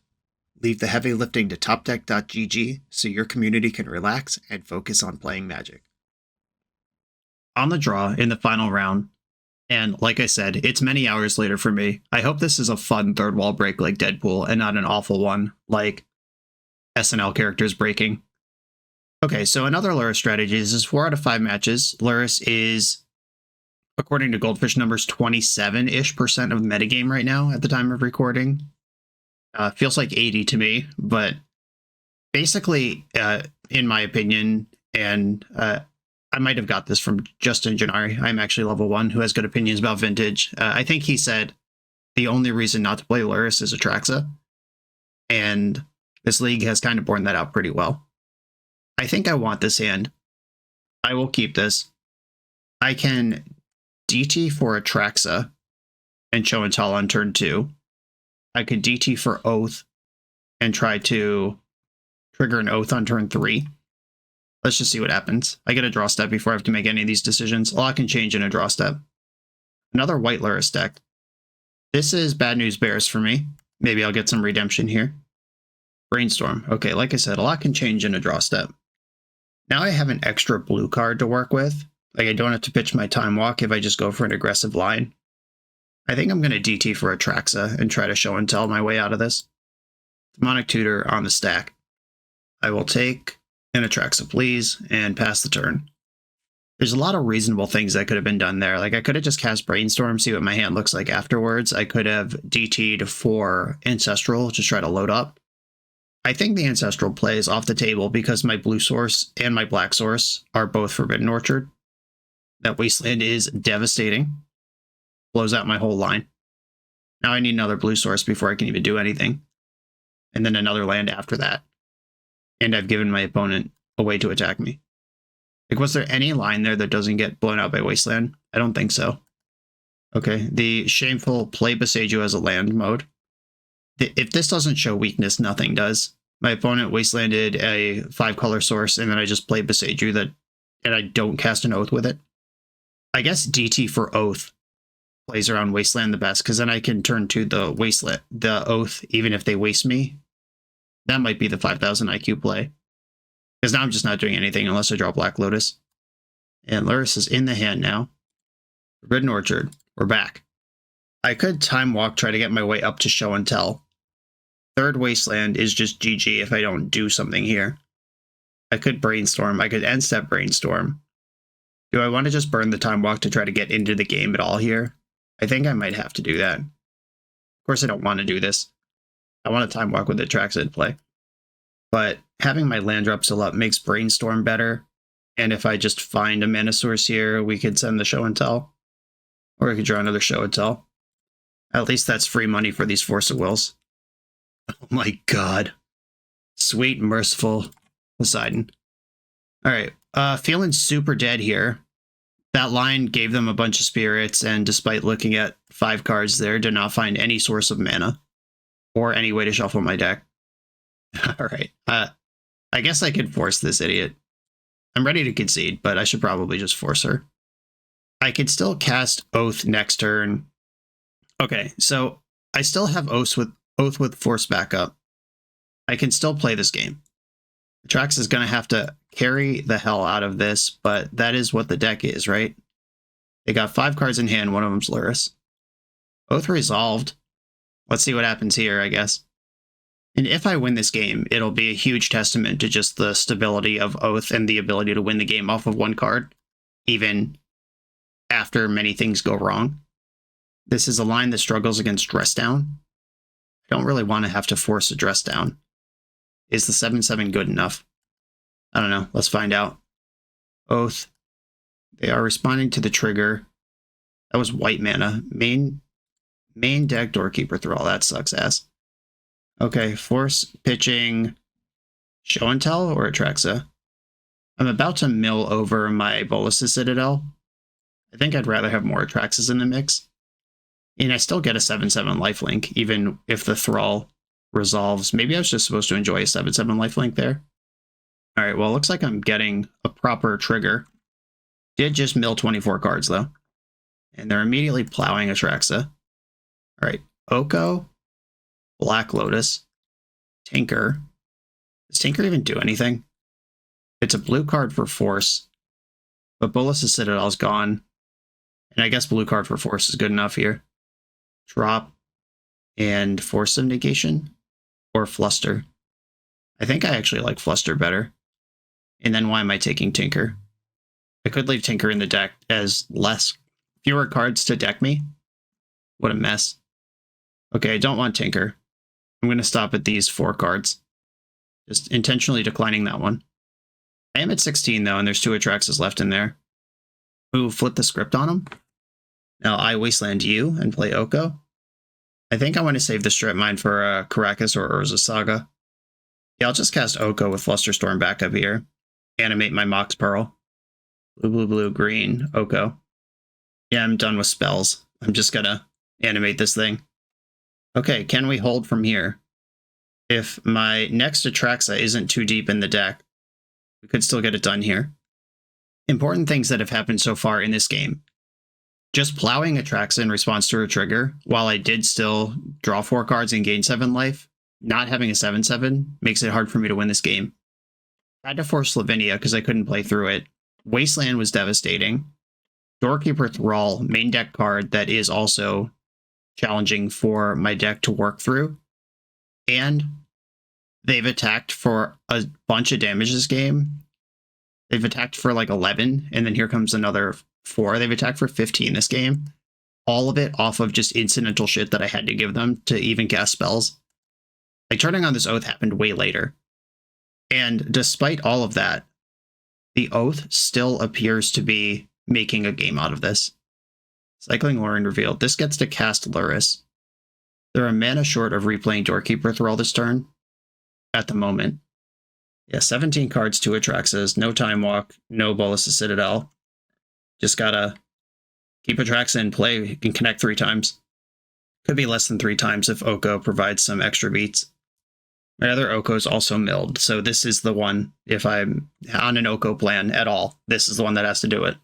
Leave the heavy lifting to TopDeck.gg so your community can relax and focus on playing Magic. On the draw in the final round, and like I said, it's many hours later for me. I hope this is a fun third wall break like Deadpool and not an awful one like SNL characters breaking. Okay, so another Lurrus strategy is 4 out of 5 matches. Lurrus is, according to Goldfish numbers, 27-ish% of metagame right now at the time of recording. Feels like 80 to me, but basically, in my opinion, and I might have got this from Justin Gennari. I'm actually level 1 who has good opinions about Vintage. I think he said the only reason not to play Lurrus is Atraxa, and this league has kind of borne that out pretty well. I think I want this hand. I will keep this. I can DT for Atraxa and show and tell on turn 2. I could DT for Oath and try to trigger an Oath on turn 3. Let's just see what happens. I get a draw step before I have to make any of these decisions. A lot can change in a draw step. Another white Lurrus deck. This is bad news bears for me. Maybe I'll get some redemption here. Brainstorm. Okay, like I said, a lot can change in a draw step. Now I have an extra blue card to work with. Like I don't have to pitch my Time Walk if I just go for an aggressive line. I think I'm going to DT for Atraxa and try to show and tell my way out of this. Demonic Tutor on the stack. I will take an Atraxa, please, and pass the turn. There's a lot of reasonable things that could have been done there. Like I could have just cast Brainstorm, see what my hand looks like afterwards. I could have DT'd for Ancestral, just try to load up. I think the Ancestral play is off the table because my blue source and my black source are both Forbidden Orchard. That Wasteland is devastating. Blows out my whole line. Now I need another blue source before I can even do anything. And then another land after that. And I've given my opponent a way to attack me. Like, was there any line there that doesn't get blown out by Wasteland? I don't think so. Okay, the shameful play Boseiju as a land mode. If this doesn't show weakness, nothing does. My opponent Wastelanded a 5-color source, and then I just play Boseiju and I don't cast an Oath with it. I guess DT for Oath plays around Wasteland the best, because then I can turn to the Oath, even if they waste me. That might be the 5,000 IQ play. Because now I'm just not doing anything unless I draw Black Lotus. And Lurrus is in the hand now. Forbidden Orchard. We're back. I could Time Walk, try to get my way up to show and tell. Third Wasteland is just GG if I don't do something here. I could Brainstorm. I could end step Brainstorm. Do I want to just burn the Time Walk to try to get into the game at all here? I think I might have to do that. Of course, I don't want to do this. I want to Time Walk with the Atraxa in play. But having my land drop still up makes Brainstorm better. And if I just find a mana source here, we could send the show and tell. Or we could draw another show and tell. At least that's free money for these Force of Wills. Oh my god. Sweet, merciful Poseidon. Alright, feeling super dead here. That line gave them a bunch of spirits, and despite looking at 5 cards there, did not find any source of mana. Or any way to shuffle my deck. Alright, I guess I could force this idiot. I'm ready to concede, but I should probably just force her. I could still cast Oath next turn. Okay, so I still have Oath with Force backup. I can still play this game. Atraxa is going to have to carry the hell out of this, but that is what the deck is, right? They got 5 cards in hand, one of them's Lurrus. Oath resolved. Let's see what happens here, I guess. And if I win this game, it'll be a huge testament to just the stability of Oath and the ability to win the game off of 1 card, even after many things go wrong. This is a line that struggles against Dress Down. I don't really want to have to force a Dress Down. Is the 7/7 good enough? I don't know. Let's find out. Oath. They are responding to the trigger. That was white mana. Main deck Doorkeeper Thrall. That sucks ass. Okay, force pitching Show and Tell or Atraxa? I'm about to mill over my Bolus's Citadel. I think I'd rather have more Atraxas in the mix. And I still get a 7/7 lifelink, even if the Thrall resolves. Maybe I was just supposed to enjoy a 7/7 lifelink there. Alright, well, it looks like I'm getting a proper trigger. Did just mill 24 cards, though. And they're immediately plowing Atraxa. Alright, Oko, Black Lotus, Tinker. Does Tinker even do anything? It's a blue card for Force, but Bolus's Citadel is gone. And I guess blue card for Force is good enough here. Drop and Force of Negation or Fluster. I think I actually like Fluster better. And then why am I taking Tinker? I could leave Tinker in the deck as fewer cards to deck me. What a mess. Okay, I don't want Tinker. I'm going to stop at these 4 cards. Just intentionally declining that one. I am at 16 though, and there's 2 Atraxas left in there. Ooh, flip the script on them. Now I wasteland you and play Oko. I think I want to save the strip mine for Caracas or Urza Saga. Yeah, I'll just cast Oko with Flusterstorm back up here. Animate my Mox Pearl. Blue, blue, blue, green, Oko. Yeah, I'm done with spells. I'm just gonna animate this thing. Okay, can we hold from here? If my next Atraxa isn't too deep in the deck, we could still get it done here. Important things that have happened so far in this game. Just plowing Atraxa in response to a trigger, while I did still draw 4 cards and gain 7 life, not having a 7/7 makes it hard for me to win this game. I had to force Lavinia because I couldn't play through it. Wasteland was devastating. Doorkeeper Thrall, main deck card that is also challenging for my deck to work through. And they've attacked for a bunch of damage this game. They've attacked for like 11, and then here comes another 4. They've attacked for 15 this game. All of it off of just incidental shit that I had to give them to even cast spells. Like, turning on this Oath happened way later. And despite all of that, the Oath still appears to be making a game out of this. Cycling Luring revealed. This gets to cast Luris. They're a mana short of replaying Doorkeeper Thrall this turn. At the moment. Yeah, 17 cards, 2 Atraxas, no Time Walk, no Bolus's Citadel. Just gotta keep Atraxa in play. You can connect 3 times. Could be less than 3 times if Oko provides some extra beats. My other Oko is also milled, so this is the one, if I'm on an Oko plan at all, this is the one that has to do it.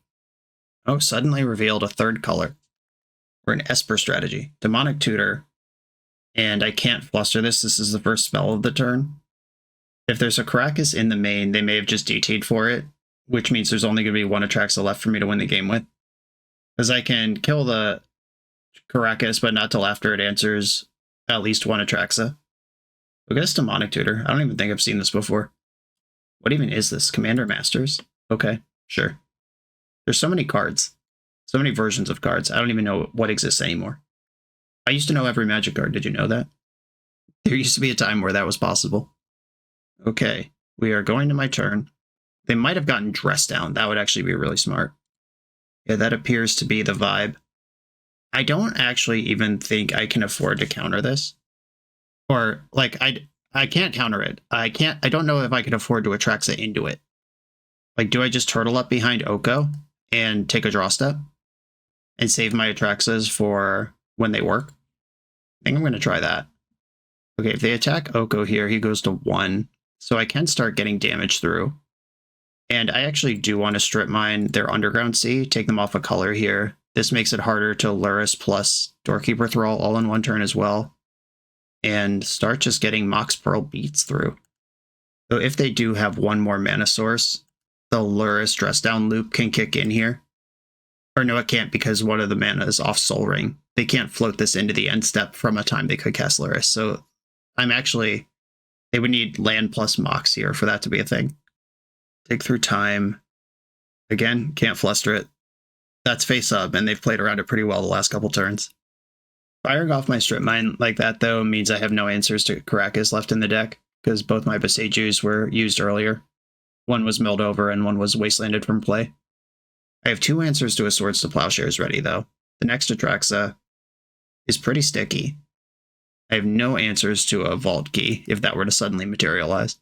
Oh, suddenly revealed a 3rd color. We're an Esper strategy. Demonic Tutor. And I can't fluster this. This is the first spell of the turn. If there's a Caracas in the main, they may have just DT'd for it, which means there's only going to be 1 Atraxa left for me to win the game with. Because I can kill the Caracas, but not till after it answers at least 1 Atraxa. Look at this Demonic Tutor. I don't even think I've seen this before. What even is this? Commander Masters? Okay, sure. There's so many cards. So many versions of cards. I don't even know what exists anymore. I used to know every Magic card. Did you know that? There used to be a time where that was possible. Okay, we are going to my turn. They might have gotten Dress Down. That would actually be really smart. Yeah, that appears to be the vibe. I don't actually even think I can afford to counter this. Or, like, I can't counter it. I don't know if I can afford to Atraxa into it. Like, do I just turtle up behind Oko and take a draw step? And save my Atraxas for when they work? I think I'm going to try that. Okay, if they attack Oko here, he goes to 1. So I can start getting damage through. And I actually do want to strip mine their Underground Sea, take them off a color here. This makes it harder to Luris plus Doorkeeper Thrall all in one turn as well. And start just getting Mox Pearl beats through. So if they do have 1 more mana source, the Luris Dress Down loop can kick in here. Or no, it can't because one of the mana is off Soul Ring. They can't float this into the end step from a time they could cast Luris. So they would need land plus Mox here for that to be a thing. Take through time. Again, can't fluster it. That's face up, and they've played around it pretty well the last couple turns. Firing off my strip mine like that, though, means I have no answers to Caracas left in the deck, because both my Besejus were used earlier. One was milled over, and one was wastelanded from play. I have 2 answers to a Swords to Plowshares ready, though. The next Atraxa is pretty sticky. I have no answers to a Vault Key, if that were to suddenly materialize.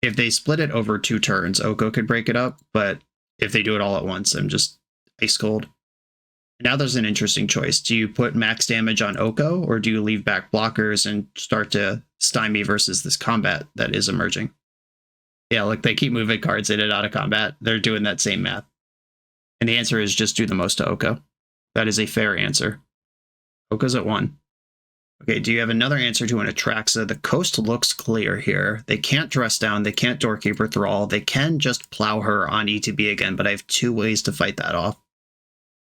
If they split it over 2 turns, Oko could break it up, but if they do it all at once, I'm just ice cold. Now there's an interesting choice. Do you put max damage on Oko, or do you leave back blockers and start to stymie versus this combat that is emerging? Yeah, look, they keep moving cards in and out of combat. They're doing that same math. And the answer is just do the most to Oko. That is a fair answer. Oko's at 1. Okay, do you have another answer to an Atraxa? The coast looks clear here. They can't dress down. They can't Doorkeeper Thrall. They can just plow her on ETB again, but I have 2 ways to fight that off.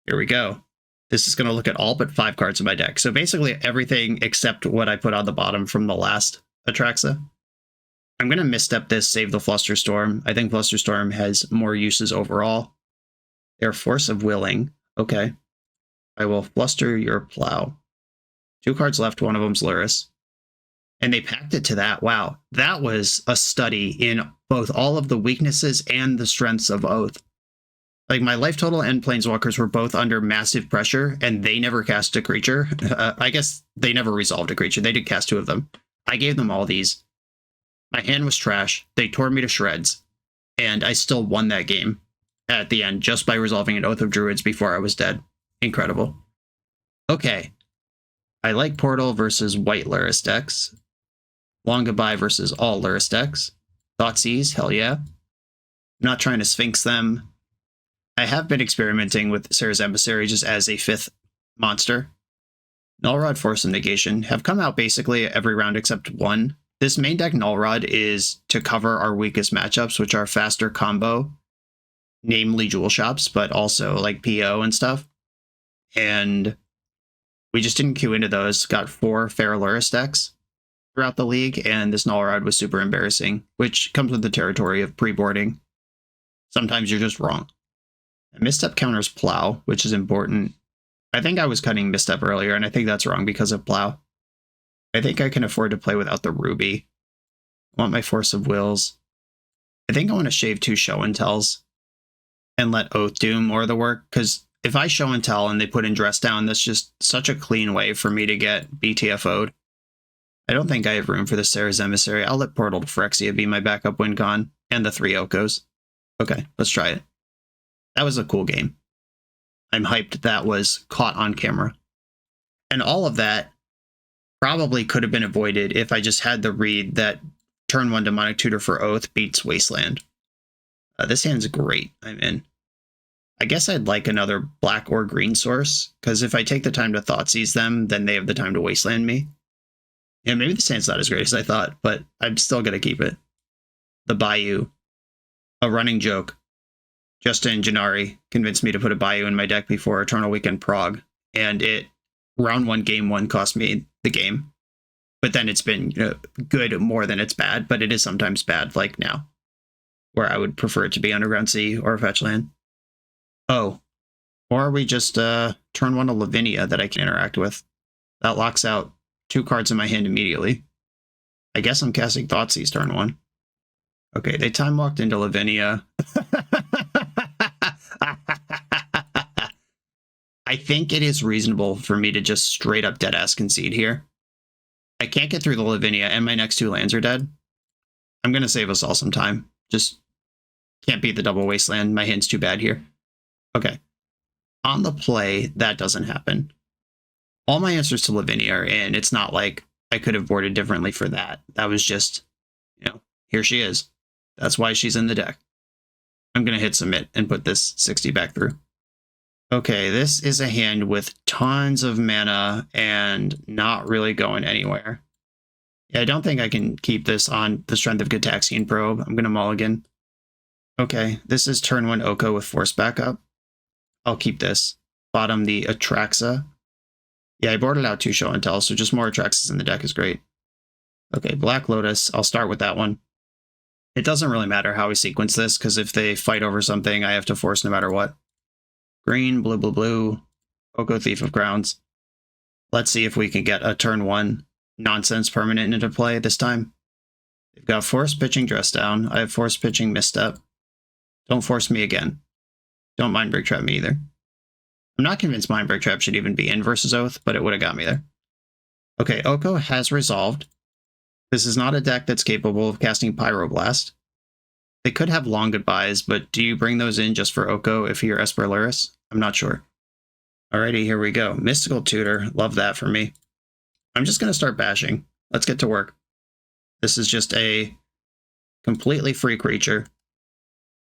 Here we go. This is going to look at all but 5 cards in my deck. So basically everything except what I put on the bottom from the last Atraxa. I'm going to misstep this, save the Flusterstorm. I think Flusterstorm has more uses overall. They're Force of Willing. Okay. I will Fluster your Plow. 2 cards left, one of them's Luris. And they packed it to that. Wow. That was a study in both all of the weaknesses and the strengths of Oath. Like, my life total and Planeswalkers were both under massive pressure, and they never cast a creature. I guess they never resolved a creature. They did cast 2 of them. I gave them all these. My hand was trash. They tore me to shreds. And I still won that game at the end just by resolving an Oath of Druids before I was dead. Incredible. Okay. I like Portal versus White Luris decks. Long Goodbye versus all Luris decks. Thoughtseize, hell yeah. I'm not trying to Sphinx them. I have been experimenting with Sarah's Emissary just as a 5th monster. Nullrod, Force of Negation have come out basically every round except 1. This main deck Nullrod is to cover our weakest matchups, which are faster combo, namely Jewel Shops, but also like PO and stuff. And we just didn't queue into those. Got 4 fair Luris decks throughout the league, and this Nullrod was super embarrassing, which comes with the territory of pre-boarding. Sometimes you're just wrong. Misstep counters Plow, which is important. I think I was cutting Misstep earlier, and I think that's wrong because of Plow. I think I can afford to play without the Ruby. I want my Force of Wills. I think I want to shave 2 Show and Tells and let Oath do more of the work, because if I Show and Tell and they put in Dress Down, that's just such a clean way for me to get BTFO'd. I don't think I have room for the Sarah's Emissary. I'll let Portal to Phyrexia be my backup win con, and the 3 Okos. Okay, let's try it. That was a cool game. I'm hyped that was caught on camera. And all of that probably could have been avoided if I just had the read that turn 1 Demonic Tutor for Oath beats Wasteland. This hand's great. I'm in. I guess I'd like another black or green source, because if I take the time to Thoughtseize them, then they have the time to Wasteland me. Yeah, maybe this hand's not as great as I thought, but I'm still going to keep it. The Bayou. A running joke. Justin Janari convinced me to put a Bayou in my deck before Eternal Weekend Prague, and it, round 1, game 1, cost me the game. But then it's been good more than it's bad, but it is sometimes bad, like now, where I would prefer it to be Underground Sea or a fetch land. Oh, or we just turn 1 to Lavinia that I can interact with. That locks out 2 cards in my hand immediately. I guess I'm casting Thoughtseize turn 1. Okay, they time walked into Lavinia. I think it is reasonable for me to just straight up deadass concede here. I can't get through the Lavinia, and my next 2 lands are dead. I'm going to save us all some time. Just can't beat the double Wasteland. My hand's too bad here. Okay. On the play, that doesn't happen. All my answers to Lavinia are in. It's not like I could have boarded differently for that. That was just, here she is. That's why she's in the deck. I'm going to hit submit and put this 60 back through. Okay, this is a hand with tons of mana and not really going anywhere. Yeah, I don't think I can keep this on the strength of Gitaxian Probe. I'm going to mulligan. Okay, this is turn 1 Oko with Force backup. I'll keep this. Bottom the Atraxa. Yeah, I boarded out 2 Show and Tell, so just more Atraxas in the deck is great. Okay, Black Lotus. I'll start with that one. It doesn't really matter how we sequence this, because if they fight over something, I have to force no matter what. Green, blue, blue, blue. Oko Thief of Crowns. Let's see if we can get a turn 1 nonsense permanent into play this time. They've got Force Pitching Dress Down. I have Force Pitching Misstep. Don't force me again. Don't Mindbreak Trap me either. I'm not convinced Mindbreak Trap should even be in versus Oath, but it would have got me there. Okay, Oko has resolved. This is not a deck that's capable of casting Pyroblast. They could have long goodbyes, but do you bring those in just for Oko if you're Esper Luris? I'm not sure. Alrighty, here we go. Mystical Tutor. Love that for me. I'm just going to start bashing. Let's get to work. This is just a completely free creature.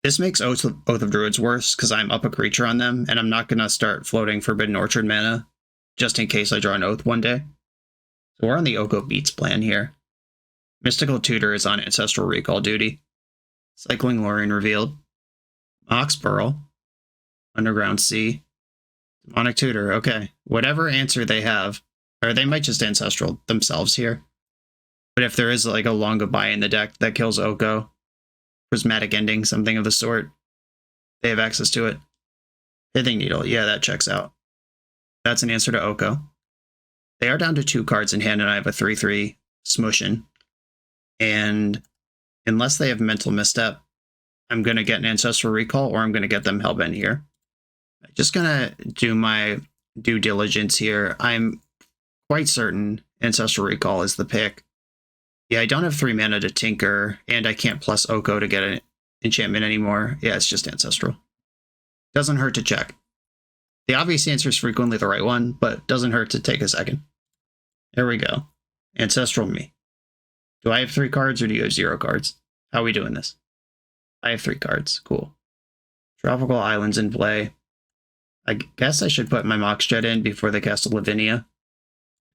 This makes Oath of Druids worse because I'm up a creature on them, and I'm not going to start floating Forbidden Orchard mana just in case I draw an Oath one day. So we're on the Oko Beats plan here. Mystical Tutor is on Ancestral Recall duty. Cycling Lorien revealed. Mox Burl. Underground Sea. Demonic Tutor, okay. Whatever answer they have, or they might just Ancestral themselves here. But if there is like a long goodbye in the deck that kills Oko, Prismatic Ending, something of the sort, they have access to it. Pithing Needle, yeah, that checks out. That's an answer to Oko. They are down to 2 cards in hand, and I have a 3/3 Smooshin'. And unless they have Mental Misstep, I'm going to get an Ancestral Recall, or I'm going to get them Hellbent here. I'm just going to do my due diligence here. I'm quite certain Ancestral Recall is the pick. Yeah, I don't have 3 mana to Tinker, and I can't plus Oko to get an enchantment anymore. Yeah, it's just Ancestral. Doesn't hurt to check. The obvious answer is frequently the right one, but doesn't hurt to take a second. There we go. Ancestral me. Do I have 3 cards, or do you have 0 cards? How are we doing this? I have 3 cards. Cool. Tropical Islands in play. I guess I should put my Mox Jet in before they cast a Lavinia.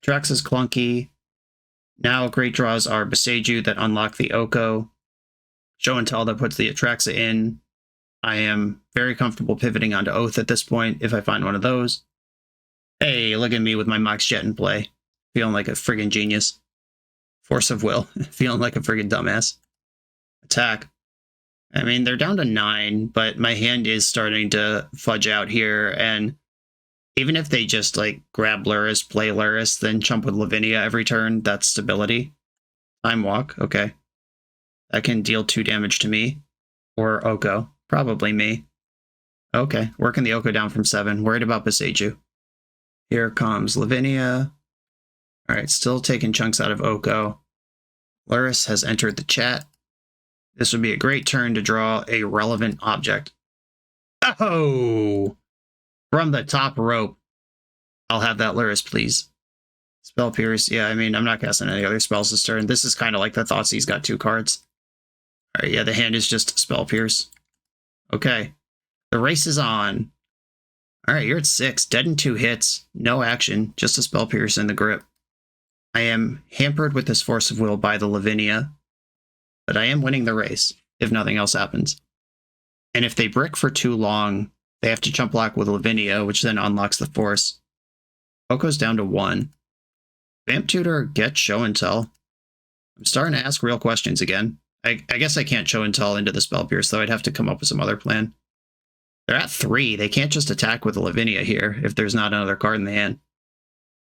Atraxa is clunky. Now great draws are Boseiju that unlock the Oko. Show and Tell that puts the Atraxa in. I am very comfortable pivoting onto Oath at this point if I find one of those. Hey, look at me with my Mox Jet in play. Feeling like a friggin' genius. Force of Will. Feeling like a friggin' dumbass. Attack. I mean, they're down to 9, but my hand is starting to fudge out here, and even if they just, like, grab Luris, play Luris, then chump with Lavinia every turn, that's stability. Time Walk, okay. That can deal 2 damage to me. Or Oko. Probably me. Okay, working the Oko down from 7. Worried about Boseiju. Here comes Lavinia. Alright, still taking chunks out of Oko. Luris has entered the chat. This would be a great turn to draw a relevant object. Oh! From the top rope. I'll have that Luris, please. Spell Pierce. Yeah, I mean, I'm not casting any other spells this turn. This is kind of like the Thoughtseize got 2 cards. Alright, yeah, the hand is just Spell Pierce. Okay. The race is on. Alright, you're at 6. Dead in 2 hits. No action. Just a Spell Pierce in the grip. I am hampered with this Force of Will by the Lavinia. But I am winning the race, if nothing else happens. And if they brick for too long, they have to jump block with Lavinia, which then unlocks the Force. Oko's down to 1. Vamp Tutor gets Show and Tell. I'm starting to ask real questions again. I guess I can't Show and Tell into the Spell Pierce, though I'd have to come up with some other plan. They're at 3. They can't just attack with Lavinia here if there's not another card in the hand.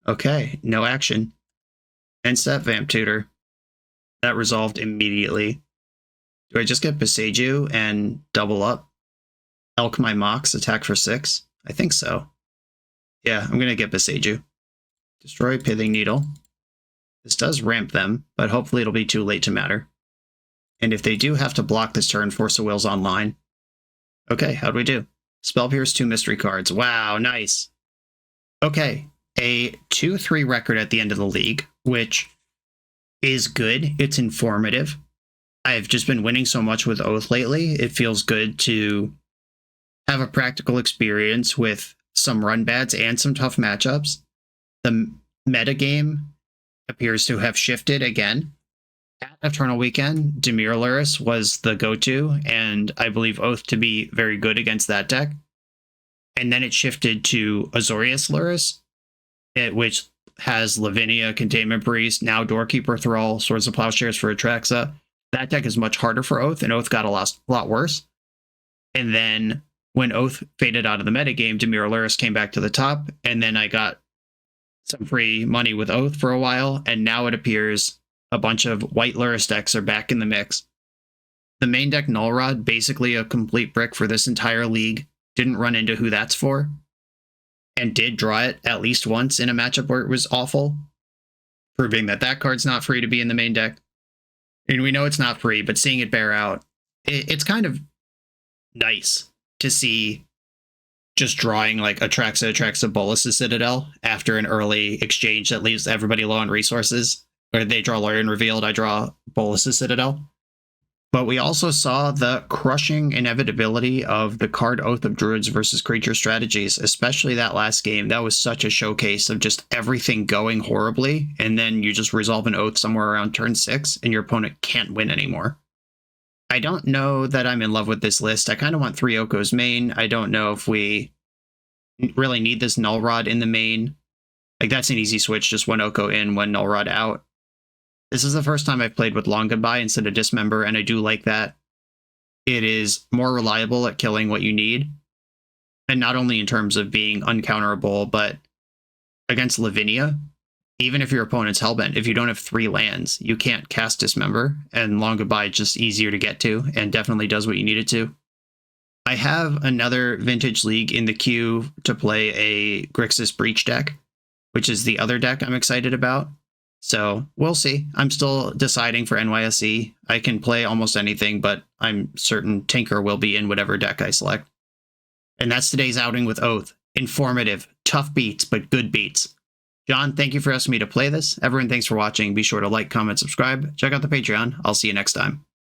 Okay, no action. End step Vamp Tutor. That resolved immediately. Do I just get Boseiju and double up? Elk my Mox, attack for 6? I think so. Yeah, I'm going to get Boseiju. Destroy Pithing Needle. This does ramp them, but hopefully it'll be too late to matter. And if they do have to block this turn, Force of Will's online. Okay, how'd we do? Spell Pierce, 2 mystery cards. Wow, nice. Okay, a 2-3 record at the end of the league, which is good. It's informative. I've just been winning so much with Oath lately. It feels good to have a practical experience with some run bads and some tough matchups. The metagame appears to have shifted again. At Eternal Weekend, Dimir Luris was the go-to, and I believe Oath to be very good against that deck. And then it shifted to Azorius Luris, which has Lavinia, Containment Priest, now Doorkeeper Thrall, Swords of Plowshares for Atraxa. That deck is much harder for Oath, and Oath got a lot worse. And then when Oath faded out of the metagame, Dimir Luris came back to the top, and then I got some free money with Oath for a while, and now it appears a bunch of white Luris decks are back in the mix. The main deck Null Rod, basically a complete brick for this entire league, didn't run into who that's for, and did draw it at least once in a matchup where it was awful, proving that that card's not free to be in the main deck. And we know it's not free, but seeing it bear out it's kind of nice to see just drawing like Atraxa, Bolas' Citadel after an early exchange that leaves everybody low on resources. Or they draw Lawyer and Revealed, I draw Bolas' Citadel. But we also saw the crushing inevitability of the card Oath of Druids versus creature strategies, especially that last game. That was such a showcase of just everything going horribly, and then you just resolve an Oath somewhere around turn 6, and your opponent can't win anymore. I don't know that I'm in love with this list. I kind of want 3 Okos main. I don't know if we really need this Null Rod in the main. Like, that's an easy switch, just 1 Oko in, 1 Null Rod out. This is the first time I've played with Long Goodbye instead of Dismember, and I do like that. It is more reliable at killing what you need. And not only in terms of being uncounterable, but against Lavinia, even if your opponent's Hellbent, if you don't have 3 lands, you can't cast Dismember, and Long Goodbye is just easier to get to, and definitely does what you need it to. I have another Vintage League in the queue to play a Grixis Breach deck, which is the other deck I'm excited about. So we'll see. I'm still deciding for NYSE. I can play almost anything, but I'm certain Tinker will be in whatever deck I select. And that's today's outing with Oath. Informative, tough beats, but good beats. John, thank you for asking me to play this. Everyone, thanks for watching. Be sure to like, comment, subscribe. Check out the Patreon. I'll see you next time.